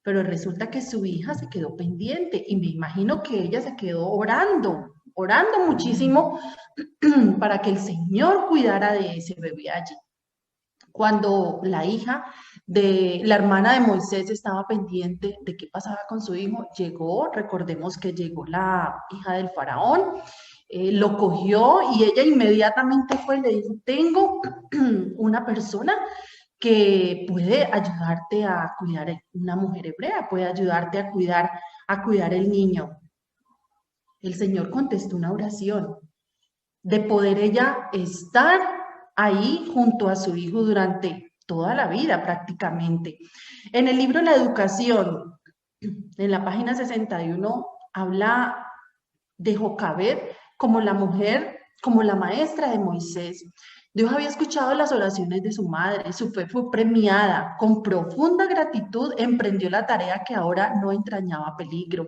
Pero resulta que su hija se quedó pendiente, y me imagino que ella se quedó orando muchísimo para que el Señor cuidara de ese bebé allí. Cuando la hija de la hermana de Moisés estaba pendiente de qué pasaba con su hijo, recordemos que llegó la hija del faraón, lo cogió, y ella inmediatamente fue y le dijo, tengo una persona que puede ayudarte a cuidar, una mujer hebrea, puede ayudarte a cuidar el niño. El Señor contestó una oración de poder ella estar ahí junto a su hijo durante toda la vida prácticamente. En el libro La Educación, en la página 61, habla de Jocabed como la mujer, como la maestra de Moisés. Dios había escuchado las oraciones de su madre, su fe fue premiada, con profunda gratitud emprendió la tarea que ahora no entrañaba peligro.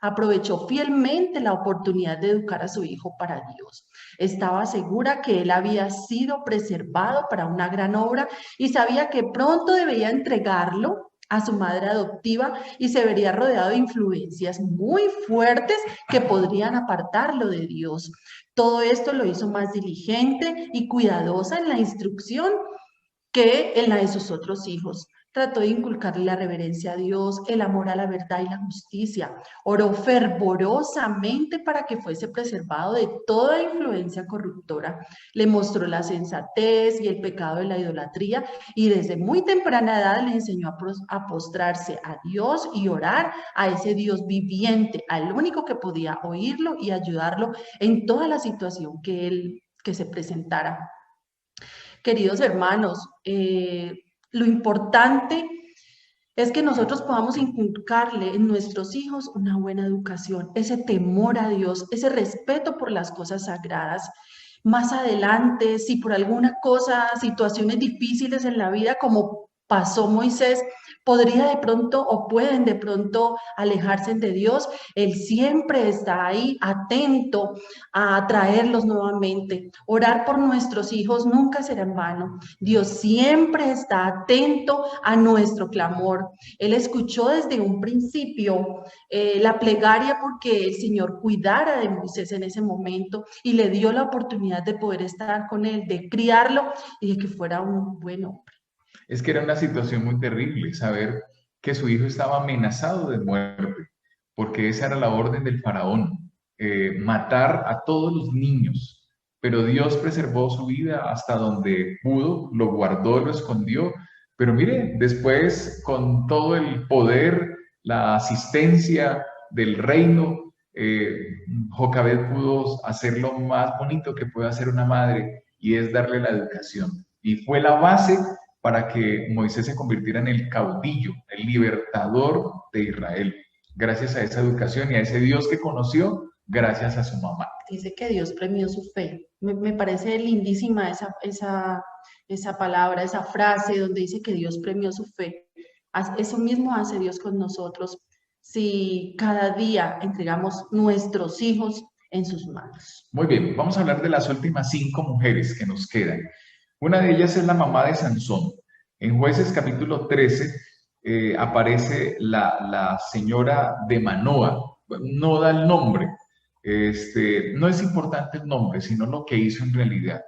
Aprovechó fielmente la oportunidad de educar a su hijo para Dios. Estaba segura que él había sido preservado para una gran obra y sabía que pronto debía entregarlo a su madre adoptiva y se vería rodeado de influencias muy fuertes que podrían apartarlo de Dios. Todo esto lo hizo más diligente y cuidadosa en la instrucción que en la de sus otros hijos. Trató de inculcarle la reverencia a Dios, el amor a la verdad y la justicia. Oró fervorosamente para que fuese preservado de toda influencia corruptora. Le mostró la sensatez y el pecado de la idolatría, y desde muy temprana edad le enseñó a postrarse a Dios y orar a ese Dios viviente, al único que podía oírlo y ayudarlo en toda la situación que se presentara. Queridos hermanos, lo importante es que nosotros podamos inculcarle en nuestros hijos una buena educación, ese temor a Dios, ese respeto por las cosas sagradas. Más adelante, si por alguna cosa, situaciones difíciles en la vida, como pasó Moisés, podría de pronto o pueden de pronto alejarse de Dios, Él siempre está ahí atento a traerlos nuevamente. Orar por nuestros hijos nunca será en vano. Dios siempre está atento a nuestro clamor. Él escuchó desde un principio la plegaria porque el Señor cuidara de Moisés en ese momento y le dio la oportunidad de poder estar con él, de criarlo y de que fuera un buen hombre. Es que era una situación muy terrible saber que su hijo estaba amenazado de muerte, porque esa era la orden del faraón, matar a todos los niños. pero Dios preservó su vida hasta donde pudo, lo guardó, lo escondió. Pero mire, después con todo el poder, la asistencia del reino, Jocabed pudo hacer lo más bonito que puede hacer una madre, y es darle la educación. Y fue la base para que Moisés se convirtiera en el caudillo, el libertador de Israel, gracias a esa educación y a ese Dios que conoció gracias a su mamá. Dice que Dios premió su fe. Me parece lindísima esa palabra, esa frase donde dice que Dios premió su fe. Eso mismo hace Dios con nosotros si cada día entregamos nuestros hijos en sus manos. Muy bien, vamos a hablar de las últimas 5 mujeres que nos quedan. Una de ellas es la mamá de Sansón. En Jueces capítulo 13 aparece la señora de Manoa. No da el nombre. No es importante el nombre, sino lo que hizo en realidad.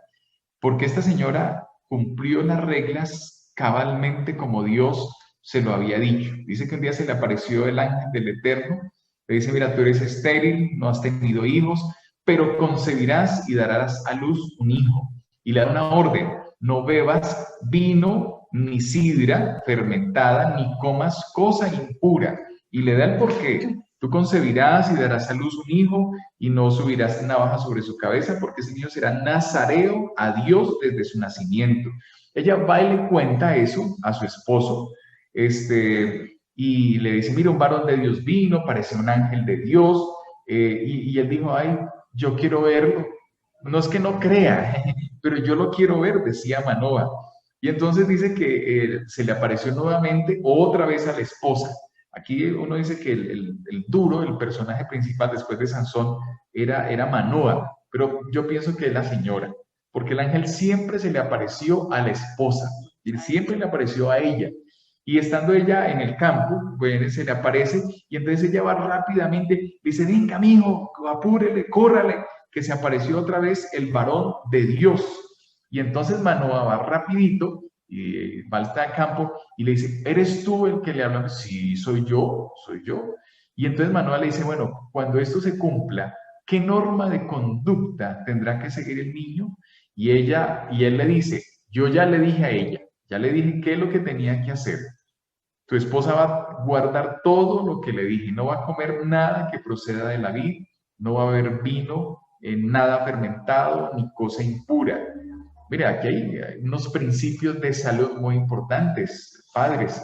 Porque esta señora cumplió las reglas cabalmente como Dios se lo había dicho. Dice que un día se le apareció el ángel del Eterno. Le dice, mira, tú eres estéril, no has tenido hijos, pero concebirás y darás a luz un hijo. Y le da una orden: no bebas vino ni sidra fermentada, ni comas cosa impura. Y le da el porqué: tú concebirás y darás a luz un hijo, y no subirás navaja sobre su cabeza, porque ese niño será nazareo a Dios desde su nacimiento. Ella va y le cuenta eso a su esposo, y le dice, mira, un varón de Dios vino, parece un ángel de Dios, y él dijo, ay, yo quiero verlo. No es que no crea, pero yo lo quiero ver, decía Manoa. Y entonces dice que se le apareció nuevamente otra vez a la esposa. Aquí uno dice que el duro, el personaje principal después de Sansón, era Manoa, pero yo pienso que es la señora, porque el ángel siempre se le apareció a la esposa, y siempre le apareció a ella. Y estando ella en el campo, bueno, se le aparece, y entonces ella va rápidamente, dice, venga, mijo, apúrele, córrale, que se apareció otra vez el varón de Dios. Y entonces Manoa va rapidito, y va al campo, y le dice, ¿eres tú el que le habla? Sí, soy yo, soy yo. Y entonces Manoa le dice, bueno, cuando esto se cumpla, ¿qué norma de conducta tendrá que seguir el niño? Y él le dice, yo ya le dije a ella, ya le dije qué es lo que tenía que hacer. Tu esposa va a guardar todo lo que le dije, no va a comer nada que proceda de la vid, no va a beber vino, nada fermentado, ni cosa impura. Mira, aquí hay unos principios de salud muy importantes, padres,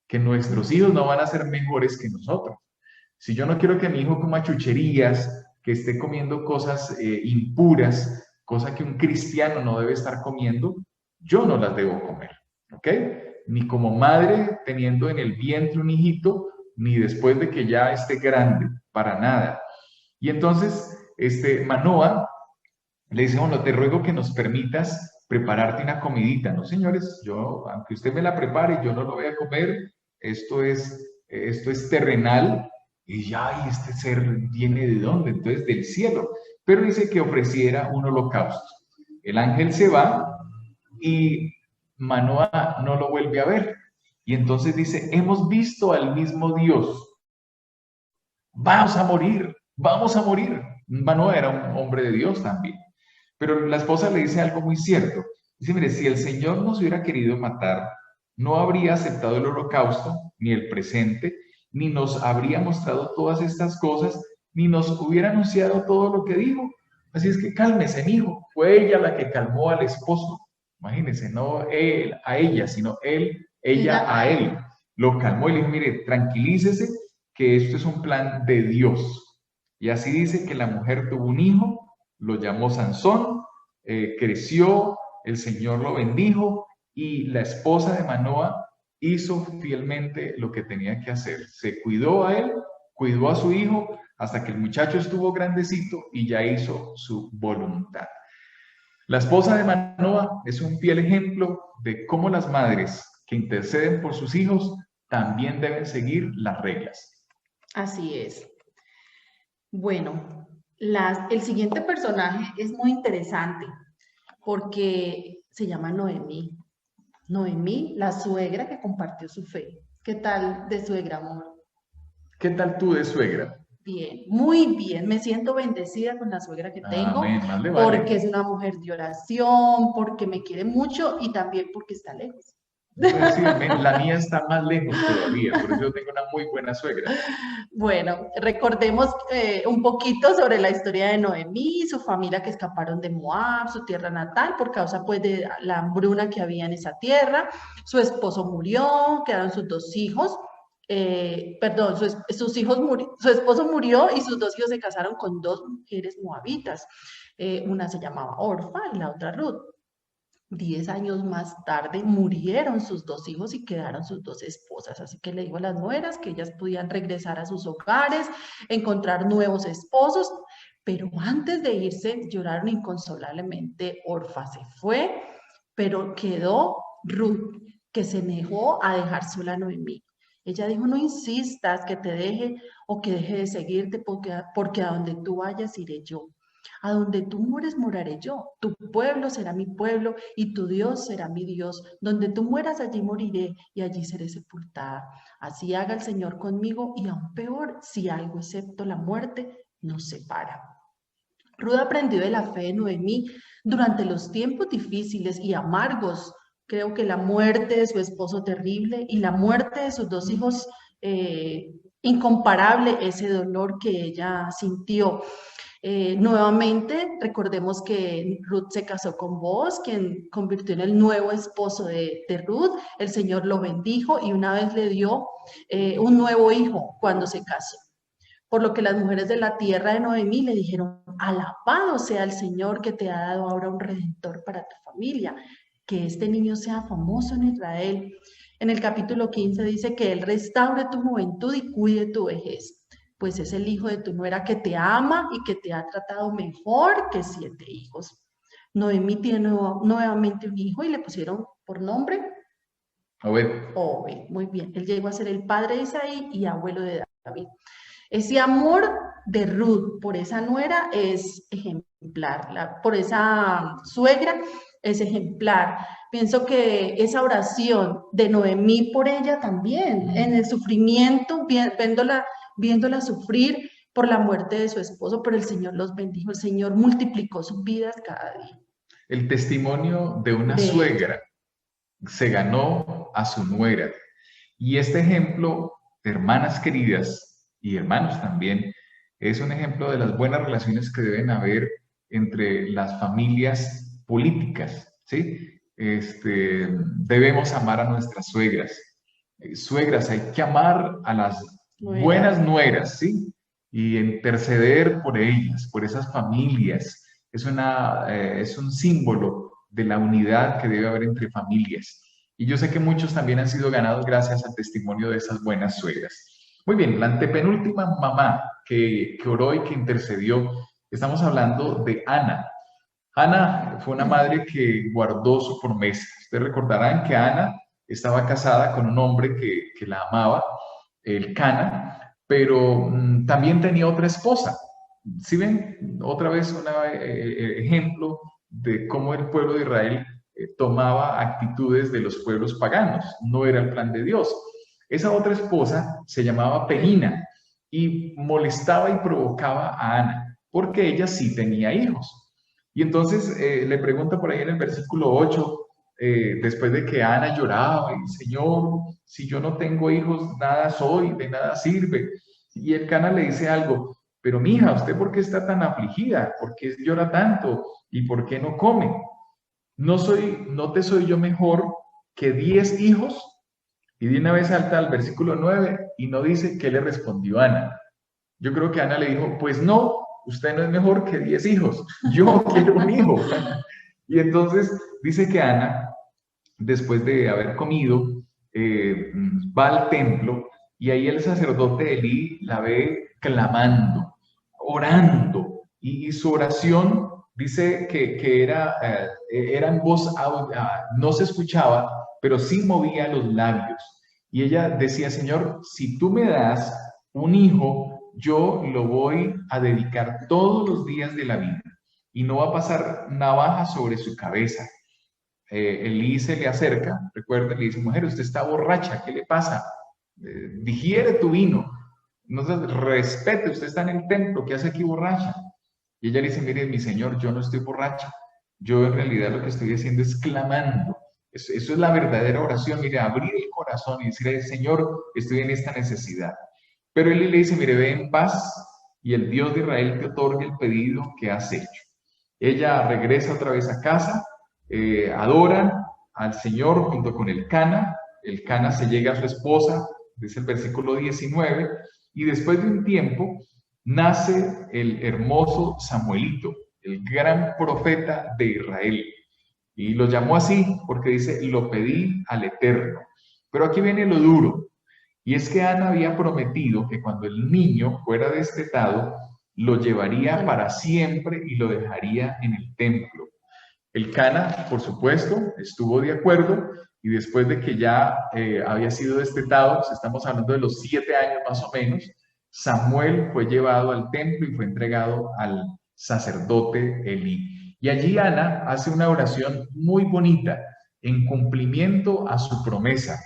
que nuestros hijos no van a ser mejores que nosotros. Si yo no quiero que mi hijo coma chucherías, que esté comiendo cosas impuras, cosa que un cristiano no debe estar comiendo, yo no las debo comer, ¿ok? Ni como madre teniendo en el vientre un hijito, ni después de que ya esté grande, para nada. Y entonces, Manoa le dice, bueno, te ruego que nos permitas prepararte una comidita. No, señores, yo, aunque usted me la prepare, yo no lo voy a comer. Esto es terrenal. Y ya, ¿y este ser viene de dónde? Entonces, del cielo. Pero dice que ofreciera un holocausto. El ángel se va y Manoa no lo vuelve a ver. Y entonces dice, hemos visto al mismo Dios. Vamos a morir, vamos a morir. Manoa era un hombre de Dios también. Pero la esposa le dice algo muy cierto. Dice, mire, si el Señor nos hubiera querido matar, no habría aceptado el holocausto, ni el presente, ni nos habría mostrado todas estas cosas, ni nos hubiera anunciado todo lo que dijo. Así es que cálmese, mi hijo. Fue ella la que calmó al esposo. Imagínense, no él a ella, sino ella a él. Lo calmó y le dijo, mire, tranquilícese, que esto es un plan de Dios. Y así dice que la mujer tuvo un hijo, lo llamó Sansón, creció, el Señor lo bendijo, y la esposa de Manoa hizo fielmente lo que tenía que hacer. Se cuidó a él, cuidó a su hijo, hasta que el muchacho estuvo grandecito y ya hizo su voluntad. La esposa de Manoa es un fiel ejemplo de cómo las madres que interceden por sus hijos también deben seguir las reglas. Así es. Bueno, el siguiente personaje es muy interesante porque se llama Noemí. Noemí, la suegra que compartió su fe. ¿Qué tal de suegra, amor? ¿Qué tal tú de suegra? bien, muy bien. Me siento bendecida con la suegra que tengo, Amén, más le porque vale. es una mujer de oración, porque me quiere mucho y también porque está lejos. Pues sí, amén. La mía está más lejos todavía, por eso yo tengo una muy buena suegra. Bueno, recordemos un poquito sobre la historia de Noemí, su familia que escaparon de Moab, su tierra natal, por causa pues de la hambruna que había en esa tierra. Su esposo murió, quedaron sus dos hijos. Perdón, su esposo murió y sus dos hijos se casaron con dos mujeres moabitas. Una se llamaba Orfa y la otra Ruth. 10 años más tarde murieron sus dos hijos y quedaron sus dos esposas. Así que le digo a las nueras que ellas podían regresar a sus hogares, encontrar nuevos esposos, pero antes de irse lloraron inconsolablemente. Orfa se fue, pero quedó Ruth, que se negó a dejar sola a Noemí. Ella dijo, no insistas que te deje o que deje de seguirte porque a donde tú vayas iré yo. A donde tú mueres, moraré yo. Tu pueblo será mi pueblo y tu Dios será mi Dios. Donde tú mueras, allí moriré y allí seré sepultada. Así haga el Señor conmigo y aún peor, si algo excepto la muerte nos separa. Ruth aprendió de la fe de Noemí durante los tiempos difíciles y amargos. Creo que la muerte de su esposo terrible y la muerte de sus dos hijos, incomparable ese dolor que ella sintió. Nuevamente, recordemos que Ruth se casó con Boaz, quien convirtió en el nuevo esposo de Ruth. El Señor lo bendijo y una vez le dio un nuevo hijo cuando se casó. Por lo que las mujeres de la tierra de Noemí le dijeron, alabado sea el Señor que te ha dado ahora un redentor para tu familia, que este niño sea famoso en Israel. En el capítulo 15 dice que Él restaure tu juventud y cuide tu vejez, pues es el hijo de tu nuera que te ama y que te ha tratado mejor que 7 hijos. Noemí tiene nuevamente un hijo y le pusieron por nombre Obed. Obed. Muy bien, él llegó a ser el padre de Isaí y abuelo de David. Ese amor de Ruth por esa nuera es ejemplar, por esa suegra es ejemplar. Pienso que esa oración de Noemí por ella también, en el sufrimiento, viéndola sufrir por la muerte de su esposo, pero el Señor los bendijo, el Señor multiplicó sus vidas cada día El testimonio de una de ella. suegra se ganó a su nuera. Y este ejemplo, hermanas queridas y hermanos también, es un ejemplo de las buenas relaciones que deben haber entre las familias políticas, ¿sí? Debemos amar a nuestras suegras. Suegras, hay que amar a las buenas Nueras. nueras, ¿sí? Y interceder por ellas, por esas familias. Es un símbolo de la unidad que debe haber entre familias. Y yo sé que muchos también han sido ganados gracias al testimonio de esas buenas suegras. Muy bien, la antepenúltima mamá que oró y que intercedió, estamos hablando de Ana. Ana fue una madre que guardó su promesa. Ustedes recordarán que Ana estaba casada con un hombre que la amaba, el Cana, pero también tenía otra esposa. ¿Sí ven? Otra vez un ejemplo de cómo el pueblo de Israel tomaba actitudes de los pueblos paganos. No era el plan de Dios. Esa otra esposa se llamaba Penina y molestaba y provocaba a Ana, porque ella sí tenía hijos. Y entonces le pregunta por ahí en el versículo 8, después de que Ana lloraba, y Señor, si yo no tengo hijos, nada soy, de nada sirve. Y el Cana le dice algo, pero mija, ¿usted por qué está tan afligida? ¿Por qué llora tanto? ¿Y por qué no come? ¿No te soy yo mejor que 10 hijos? Y de una vez salta al versículo 9 y no dice qué le respondió Ana. Yo creo que Ana le dijo, pues no, usted no es mejor que 10 hijos, yo quiero un hijo. Y entonces dice que Ana, después de haber comido, va al templo y ahí el sacerdote Elí la ve clamando, orando, y su oración dice que era en voz, no se escuchaba, pero sí movía los labios. Y ella decía, Señor, si tú me das un hijo, yo lo voy a dedicar todos los días de la vida y no va a pasar navaja sobre su cabeza. Elí se le acerca, recuerda, le dice, mujer, usted está borracha, ¿qué le pasa? Digiere tu vino. Entonces, respete, usted está en el templo, ¿qué hace aquí borracha? Y ella le dice, mire, mi señor, yo no estoy borracha. Yo en realidad lo que estoy haciendo es clamando. Eso es la verdadera oración. Mire, abrir el corazón y decirle, Señor, estoy en esta necesidad. Pero él le dice, mire, ve en paz y el Dios de Israel te otorgue el pedido que has hecho. Ella regresa otra vez a casa, adoran al Señor junto con el Cana se llega a su esposa, dice el versículo 19, y después de un tiempo nace el hermoso Samuelito, el gran profeta de Israel. Y lo llamó así porque dice, lo pedí al Eterno. Pero aquí viene lo duro, y es que Ana había prometido que cuando el niño fuera destetado, lo llevaría para siempre y lo dejaría en el templo. El Cana, por supuesto, estuvo de acuerdo y después de que ya había sido destetado, pues estamos hablando de los 7 años más o menos, Samuel fue llevado al templo y fue entregado al sacerdote Elí. Y allí Ana hace una oración muy bonita en cumplimiento a su promesa.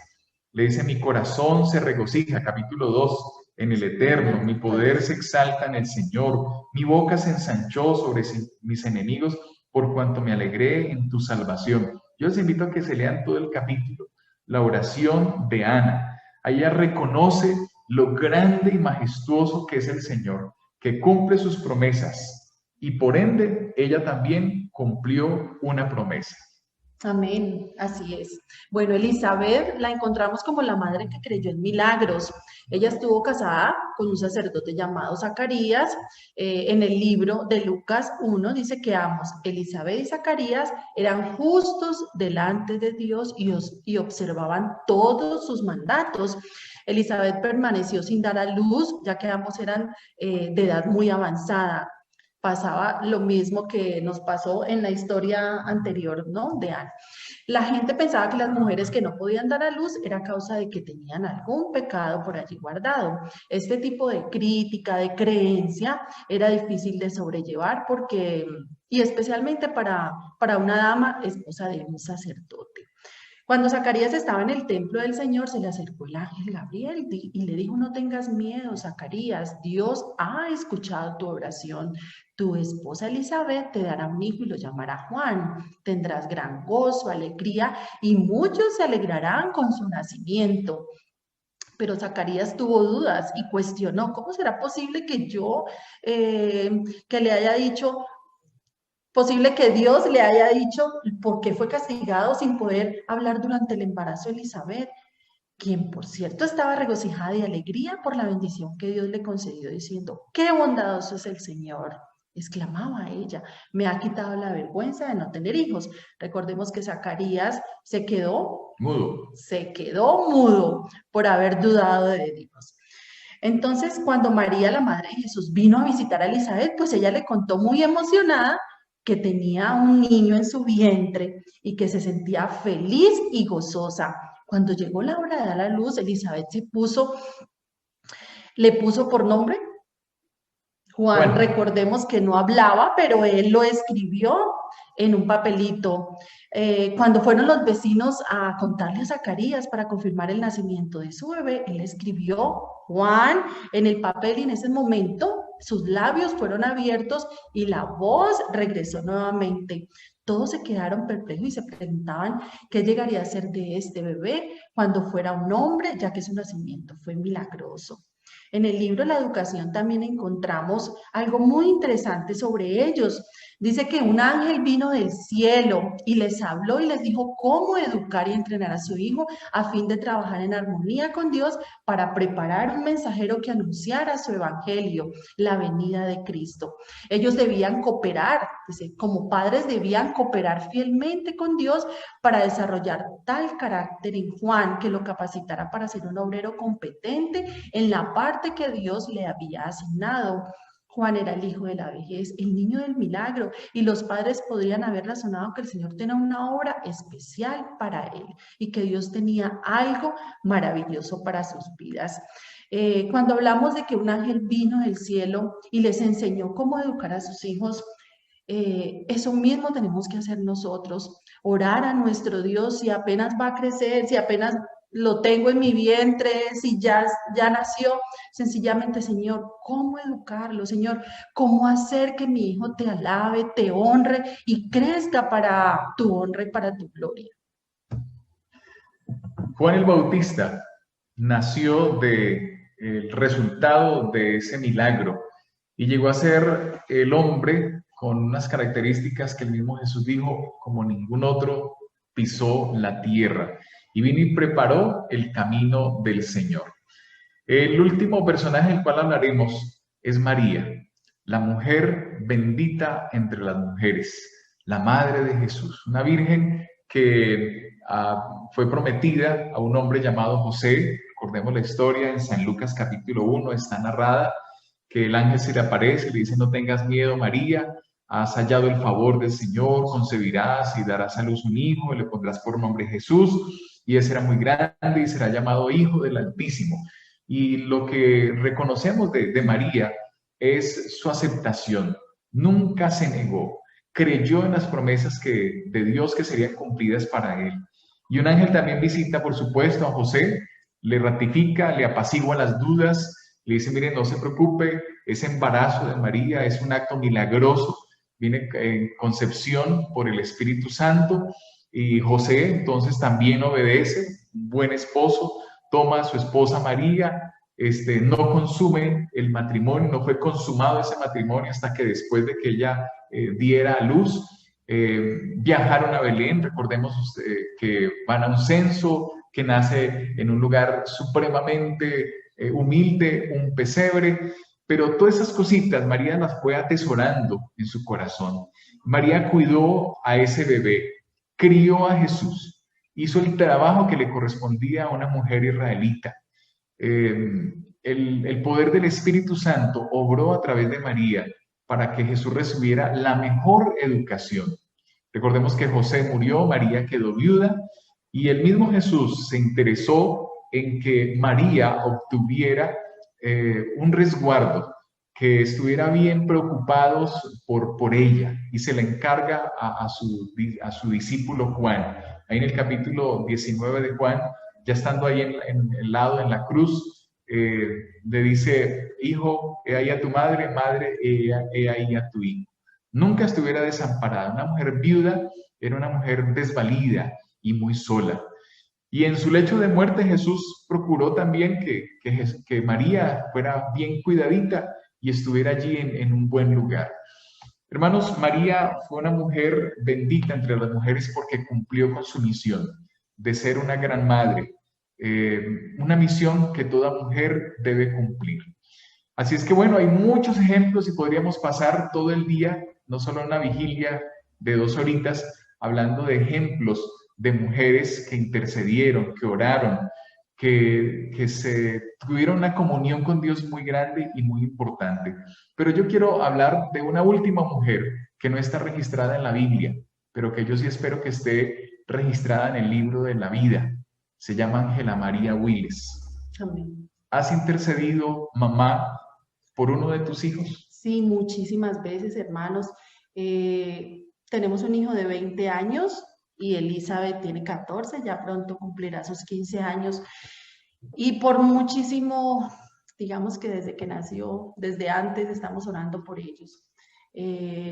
Le dice, mi corazón se regocija, capítulo 2, en el Eterno, mi poder se exalta en el Señor, mi boca se ensanchó sobre mis enemigos por cuanto me alegré en tu salvación. Yo les invito a que se lean todo el capítulo, la oración de Ana. Ella reconoce lo grande y majestuoso que es el Señor, que cumple sus promesas y por ende ella también cumplió una promesa. Amén, así es. Bueno, Elizabeth la encontramos como la madre que creyó en milagros. Ella estuvo casada con un sacerdote llamado Zacarías. En el libro de Lucas 1 dice que ambos, Elizabeth y Zacarías, eran justos delante de Dios y observaban todos sus mandatos. Elizabeth permaneció sin dar a luz, ya que ambos eran de edad muy avanzada. Pasaba lo mismo que nos pasó en la historia anterior, ¿no? De Ana. La gente pensaba que las mujeres que no podían dar a luz era a causa de que tenían algún pecado por allí guardado. Este tipo de crítica, de creencia, era difícil de sobrellevar porque, y especialmente para una dama esposa de un sacerdote. Cuando Zacarías estaba en el templo del Señor, se le acercó el ángel Gabriel y le dijo, no tengas miedo, Zacarías, Dios ha escuchado tu oración. Tu esposa Elizabeth te dará un hijo y lo llamará Juan. Tendrás gran gozo, alegría y muchos se alegrarán con su nacimiento. Pero Zacarías tuvo dudas y cuestionó, ¿cómo será posible que yo, que le haya dicho, posible que Dios le haya dicho por qué fue castigado sin poder hablar durante el embarazo de Elizabeth, quien por cierto estaba regocijada y alegría por la bendición que Dios le concedió, diciendo, qué bondadoso es el Señor. Exclamaba ella, me ha quitado la vergüenza de no tener hijos. Recordemos que Zacarías se quedó mudo por haber dudado de Dios. Entonces, cuando María, la madre de Jesús, vino a visitar a Elizabeth, pues ella le contó muy emocionada que tenía un niño en su vientre y que se sentía feliz y gozosa. Cuando llegó la hora de dar a luz, Elizabeth le puso por nombre Juan. Recordemos que no hablaba, pero él lo escribió en un papelito. Cuando fueron los vecinos a contarle a Zacarías para confirmar el nacimiento de su bebé, él escribió Juan en el papel y en ese momento sus labios fueron abiertos y la voz regresó nuevamente. Todos se quedaron perplejos y se preguntaban qué llegaría a ser de este bebé cuando fuera un hombre, ya que su nacimiento fue milagroso. En el libro La Educación también encontramos algo muy interesante sobre ellos. Dice que un ángel vino del cielo y les habló y les dijo cómo educar y entrenar a su hijo a fin de trabajar en armonía con Dios para preparar un mensajero que anunciara su evangelio, la venida de Cristo. Ellos debían cooperar, dice, como padres debían cooperar fielmente con Dios para desarrollar tal carácter en Juan que lo capacitara para ser un obrero competente en la parte que Dios le había asignado. Juan era el hijo de la vejez, el niño del milagro, y los padres podrían haber razonado que el Señor tenía una obra especial para él y que Dios tenía algo maravilloso para sus vidas. Cuando hablamos de que un ángel vino del cielo y les enseñó cómo educar a sus hijos, eso mismo tenemos que hacer nosotros, orar a nuestro Dios si apenas va a crecer, si apenas lo tengo en mi vientre, si ya nació, sencillamente, Señor, ¿cómo educarlo? Señor, ¿cómo hacer que mi hijo te alabe, te honre y crezca para tu honra y para tu gloria? Juan el Bautista nació de el resultado de ese milagro y llegó a ser el hombre con unas características que el mismo Jesús dijo, como ningún otro pisó la tierra, y vino y preparó el camino del Señor. El último personaje del cual hablaremos es María, la mujer bendita entre las mujeres, la madre de Jesús, una virgen que fue prometida a un hombre llamado José. Recordemos la historia en San Lucas capítulo 1, está narrada que el ángel se le aparece y le dice: no tengas miedo, María, has hallado el favor del Señor, concebirás y darás a luz un hijo, y le pondrás por nombre Jesús, y él será muy grande y será llamado Hijo del Altísimo. Y lo que reconocemos de María es su aceptación. Nunca se negó, creyó en las promesas de Dios que serían cumplidas para él. Y un ángel también visita, por supuesto, a José, le ratifica, le apacigua las dudas, le dice: mire, no se preocupe, ese embarazo de María es un acto milagroso, viene en concepción por el Espíritu Santo. Y José entonces también obedece, buen esposo, toma a su esposa María, no consume el matrimonio, no fue consumado ese matrimonio hasta que después de que ella diera a luz. Viajaron a Belén, recordemos que van a un censo, que nace en un lugar supremamente humilde, un pesebre, pero todas esas cositas María las fue atesorando en su corazón. María cuidó a ese bebé, crió a Jesús, hizo el trabajo que le correspondía a una mujer israelita. El poder del Espíritu Santo obró a través de María para que Jesús recibiera la mejor educación. Recordemos que José murió, María quedó viuda, y el mismo Jesús se interesó en que María obtuviera un resguardo, que estuviera bien preocupados por ella, y se le encarga a su discípulo Juan. Ahí en el capítulo 19 de Juan, ya estando ahí en el lado, en la cruz, le dice: hijo, he ahí a tu madre, madre, he ahí a tu hijo. Nunca estuviera desamparada. Una mujer viuda era una mujer desvalida y muy sola. Y en su lecho de muerte Jesús procuró también que María fuera bien cuidadita y estuviera allí en un buen lugar. Hermanos, María fue una mujer bendita entre las mujeres porque cumplió con su misión de ser una gran madre, una misión que toda mujer debe cumplir. Así es que bueno, hay muchos ejemplos y podríamos pasar todo el día, no solo en una vigilia de 2 horitas, hablando de ejemplos de mujeres que intercedieron, que oraron, que se tuvieron una comunión con Dios muy grande y muy importante. Pero yo quiero hablar de una última mujer que no está registrada en la Biblia, pero que yo sí espero que esté registrada en el libro de la vida. Se llama Ángela María Willes. Amén. ¿Has intercedido, mamá, por uno de tus hijos? Sí, muchísimas veces, hermanos. Tenemos un hijo de 20 años y Elizabeth tiene 14, ya pronto cumplirá sus 15 años. Y por muchísimo, digamos que desde que nació, desde antes estamos orando por ellos.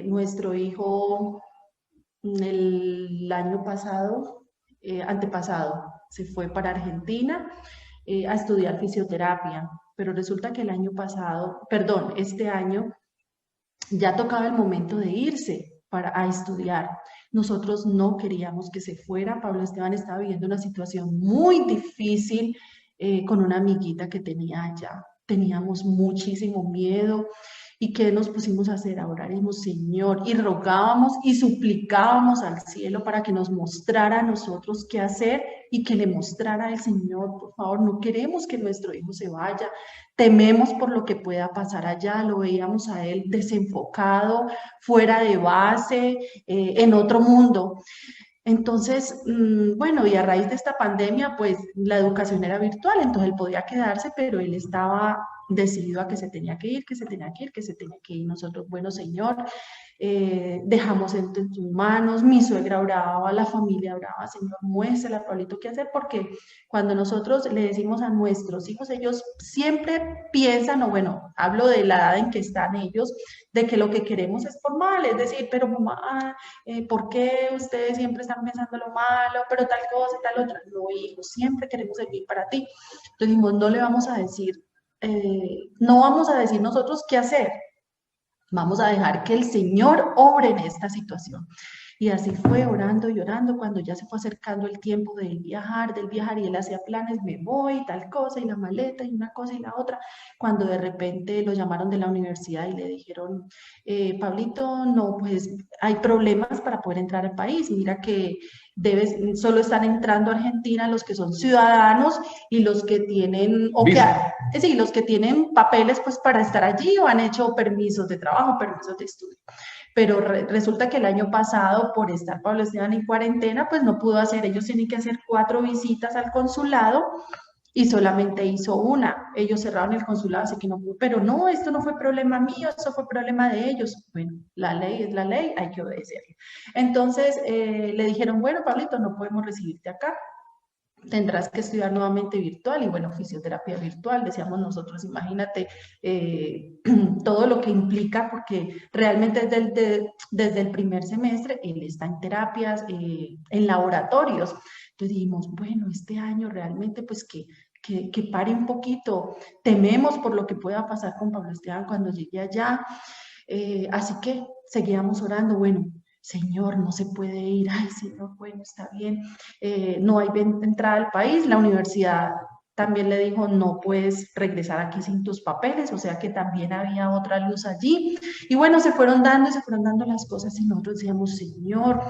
Nuestro hijo el año pasado, antepasado, se fue para Argentina a estudiar fisioterapia, pero resulta que el año pasado, perdón, este año ya tocaba el momento de irse a estudiar. Nosotros no queríamos que se fuera. Pablo Esteban estaba viviendo una situación muy difícil con una amiguita que tenía allá. Teníamos muchísimo miedo. ¿Y qué nos pusimos a hacer? A oraremos, Señor, y rogábamos y suplicábamos al cielo para que nos mostrara a nosotros qué hacer y que le mostrara al Señor: por favor, no queremos que nuestro hijo se vaya, tememos por lo que pueda pasar allá. Lo veíamos a él desenfocado, fuera de base, en otro mundo. Entonces, bueno, y a raíz de esta pandemia, pues la educación era virtual, entonces él podía quedarse, pero él estaba decidido a que se tenía que ir, que se tenía que ir, que se tenía que ir. Nosotros, bueno, Señor, dejamos en tus manos, mi suegra oraba, la familia oraba, Señor, muéstrale a Pablito qué hacer, porque cuando nosotros le decimos a nuestros hijos, ellos siempre piensan, o bueno, hablo de la edad en que están ellos, de que lo que queremos es por mal, es decir, pero mamá, ¿por qué ustedes siempre están pensando lo malo, pero tal cosa y tal otra? No, hijo, siempre queremos el bien para ti. Entonces dijimos, no le vamos a decir, no vamos a decir nosotros qué hacer, vamos a dejar que el Señor obre en esta situación. Y así fue orando y orando, cuando ya se fue acercando el tiempo del viajar, y él hacía planes, me voy, tal cosa, y la maleta, y una cosa y la otra, cuando de repente lo llamaron de la universidad y le dijeron, Pablito, no, pues hay problemas para poder entrar al país, mira que solo están entrando a Argentina los que son ciudadanos y los que tienen, sí, los que tienen papeles pues para estar allí o han hecho permisos de trabajo, permisos de estudio. Pero resulta que el año pasado, por estar Pablo Esteban en cuarentena, pues no pudo hacer, ellos tienen que hacer 4 visitas al consulado y solamente hizo una. Ellos cerraron el consulado, así que no pudo. Pero no, esto no fue problema mío, eso fue problema de ellos. Bueno, la ley es la ley, hay que obedecerla. Entonces le dijeron, bueno, Pablito, no podemos recibirte acá, tendrás que estudiar nuevamente virtual, y bueno, fisioterapia virtual, decíamos nosotros, imagínate todo lo que implica, porque realmente desde el primer semestre él está en terapias, en laboratorios. Entonces dijimos, bueno, este año realmente pues que pare un poquito, tememos por lo que pueda pasar con Pablo Esteban cuando llegue allá, así que seguíamos orando, bueno, Señor, no se puede ir, ay, Señor, bueno, está bien, no hay entrada al país, la universidad también le dijo, no puedes regresar aquí sin tus papeles, o sea que también había otra luz allí, y bueno, se fueron dando y se fueron dando las cosas, y nosotros decíamos, Señor,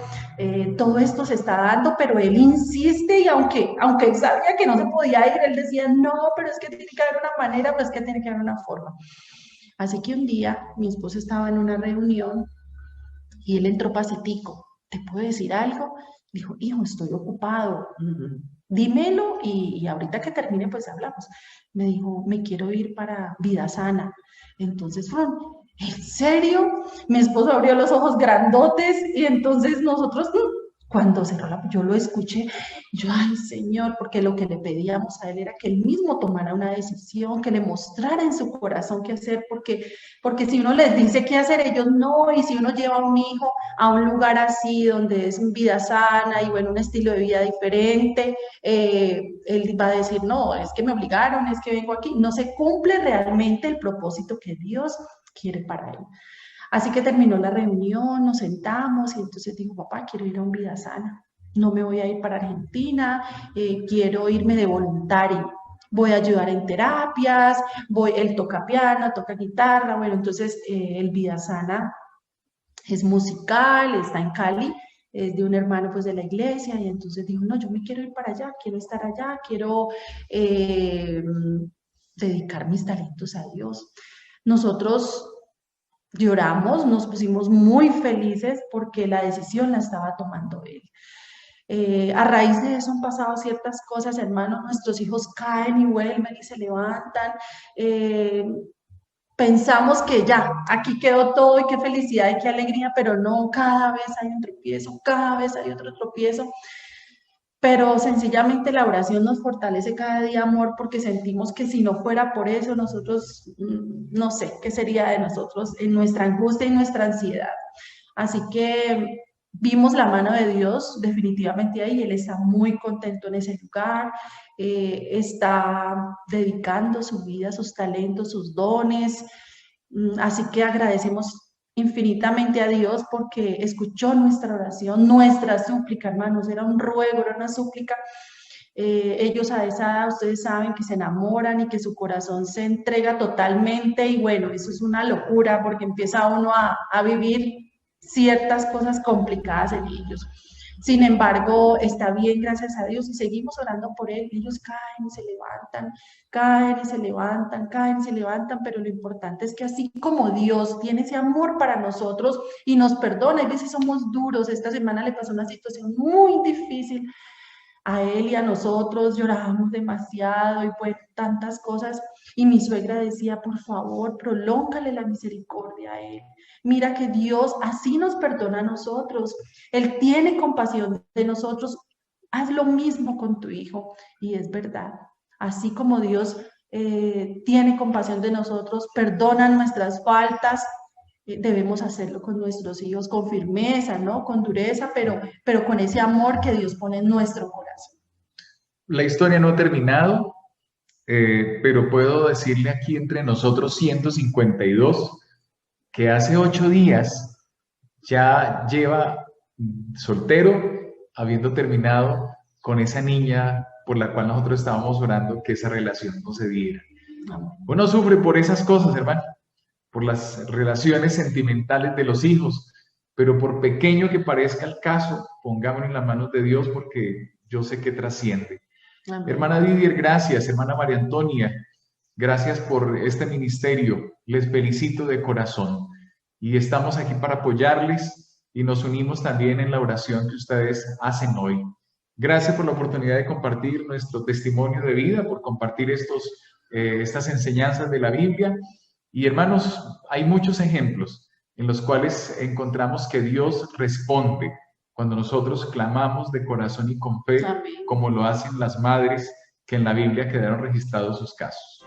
todo esto se está dando, pero él insiste, y aunque él sabía que no se podía ir, él decía, no, pero es que tiene que haber una manera, pero es que tiene que haber una forma. Así que un día mi esposo estaba en una reunión, y él entró pacífico. ¿Te puedo decir algo? Dijo, hijo, estoy ocupado. Dímelo y ahorita que termine, pues hablamos. Me dijo, me quiero ir para Vida Sana. Entonces, ¿en serio? Mi esposo abrió los ojos grandotes y entonces nosotros, cuando cerró yo lo escuché, yo, ay Señor, porque lo que le pedíamos a él era que él mismo tomara una decisión, que le mostrara en su corazón qué hacer, porque si uno les dice qué hacer, ellos no, y si uno lleva a un hijo a un lugar así, donde es vida sana y bueno, un estilo de vida diferente, él va a decir, no, es que me obligaron, es que vengo aquí, no se cumple realmente el propósito que Dios quiere para él. Así que terminó la reunión, nos sentamos y entonces dijo, papá, quiero ir a un Vida Sana, no me voy a ir para Argentina, quiero irme de voluntario, voy a ayudar en terapias, él toca piano, toca guitarra, bueno, entonces el Vida Sana es musical, está en Cali, es de un hermano pues de la iglesia, y entonces dijo, no, yo me quiero ir para allá, quiero estar allá, quiero dedicar mis talentos a Dios. Nosotros lloramos, nos pusimos muy felices porque la decisión la estaba tomando él. A raíz de eso han pasado ciertas cosas, hermanos, nuestros hijos caen y vuelven y se levantan. Pensamos que ya, aquí quedó todo y qué felicidad y qué alegría, pero no, cada vez hay un tropiezo, cada vez hay otro tropiezo. Pero sencillamente la oración nos fortalece cada día, amor, porque sentimos que si no fuera por eso, nosotros, no sé, qué sería de nosotros en nuestra angustia y nuestra ansiedad. Así que vimos la mano de Dios definitivamente ahí, Él está muy contento en ese lugar, está dedicando su vida, sus talentos, sus dones. Así que agradecemos infinitamente a Dios porque escuchó nuestra oración, nuestra súplica, hermanos, era un ruego, era una súplica. Ellos a esa edad, ustedes saben que se enamoran y que su corazón se entrega totalmente, y bueno, eso es una locura porque empieza uno a vivir ciertas cosas complicadas en ellos. Sin embargo, está bien, gracias a Dios, y seguimos orando por él. Ellos caen y se levantan, caen y se levantan, caen y se levantan, pero lo importante es que así como Dios tiene ese amor para nosotros y nos perdona, a veces somos duros. Esta semana le pasó una situación muy difícil A él y a nosotros llorábamos demasiado y pues tantas cosas. Y mi suegra decía, por favor, prolóngale la misericordia a él. Mira que Dios así nos perdona a nosotros. Él tiene compasión de nosotros. Haz lo mismo con tu hijo. Y es verdad. Así como Dios tiene compasión de nosotros, perdona nuestras faltas, debemos hacerlo con nuestros hijos con firmeza, ¿no? Con dureza, pero con ese amor que Dios pone en nuestro corazón. La historia no ha terminado, pero puedo decirle aquí entre nosotros 152 que hace 8 días ya lleva soltero, habiendo terminado con esa niña por la cual nosotros estábamos orando que esa relación no se diera. Uno sufre por esas cosas, hermano, por las relaciones sentimentales de los hijos, pero por pequeño que parezca el caso, pongámoslo en las manos de Dios porque yo sé que trasciende. Amén. Hermana Didier, gracias. Hermana María Antonia, gracias por este ministerio. Les felicito de corazón. Y estamos aquí para apoyarles y nos unimos también en la oración que ustedes hacen hoy. Gracias por la oportunidad de compartir nuestro testimonio de vida, por compartir estas enseñanzas de la Biblia. Y hermanos, hay muchos ejemplos en los cuales encontramos que Dios responde cuando nosotros clamamos de corazón y con fe, como lo hacen las madres que en la Biblia quedaron registrados sus casos.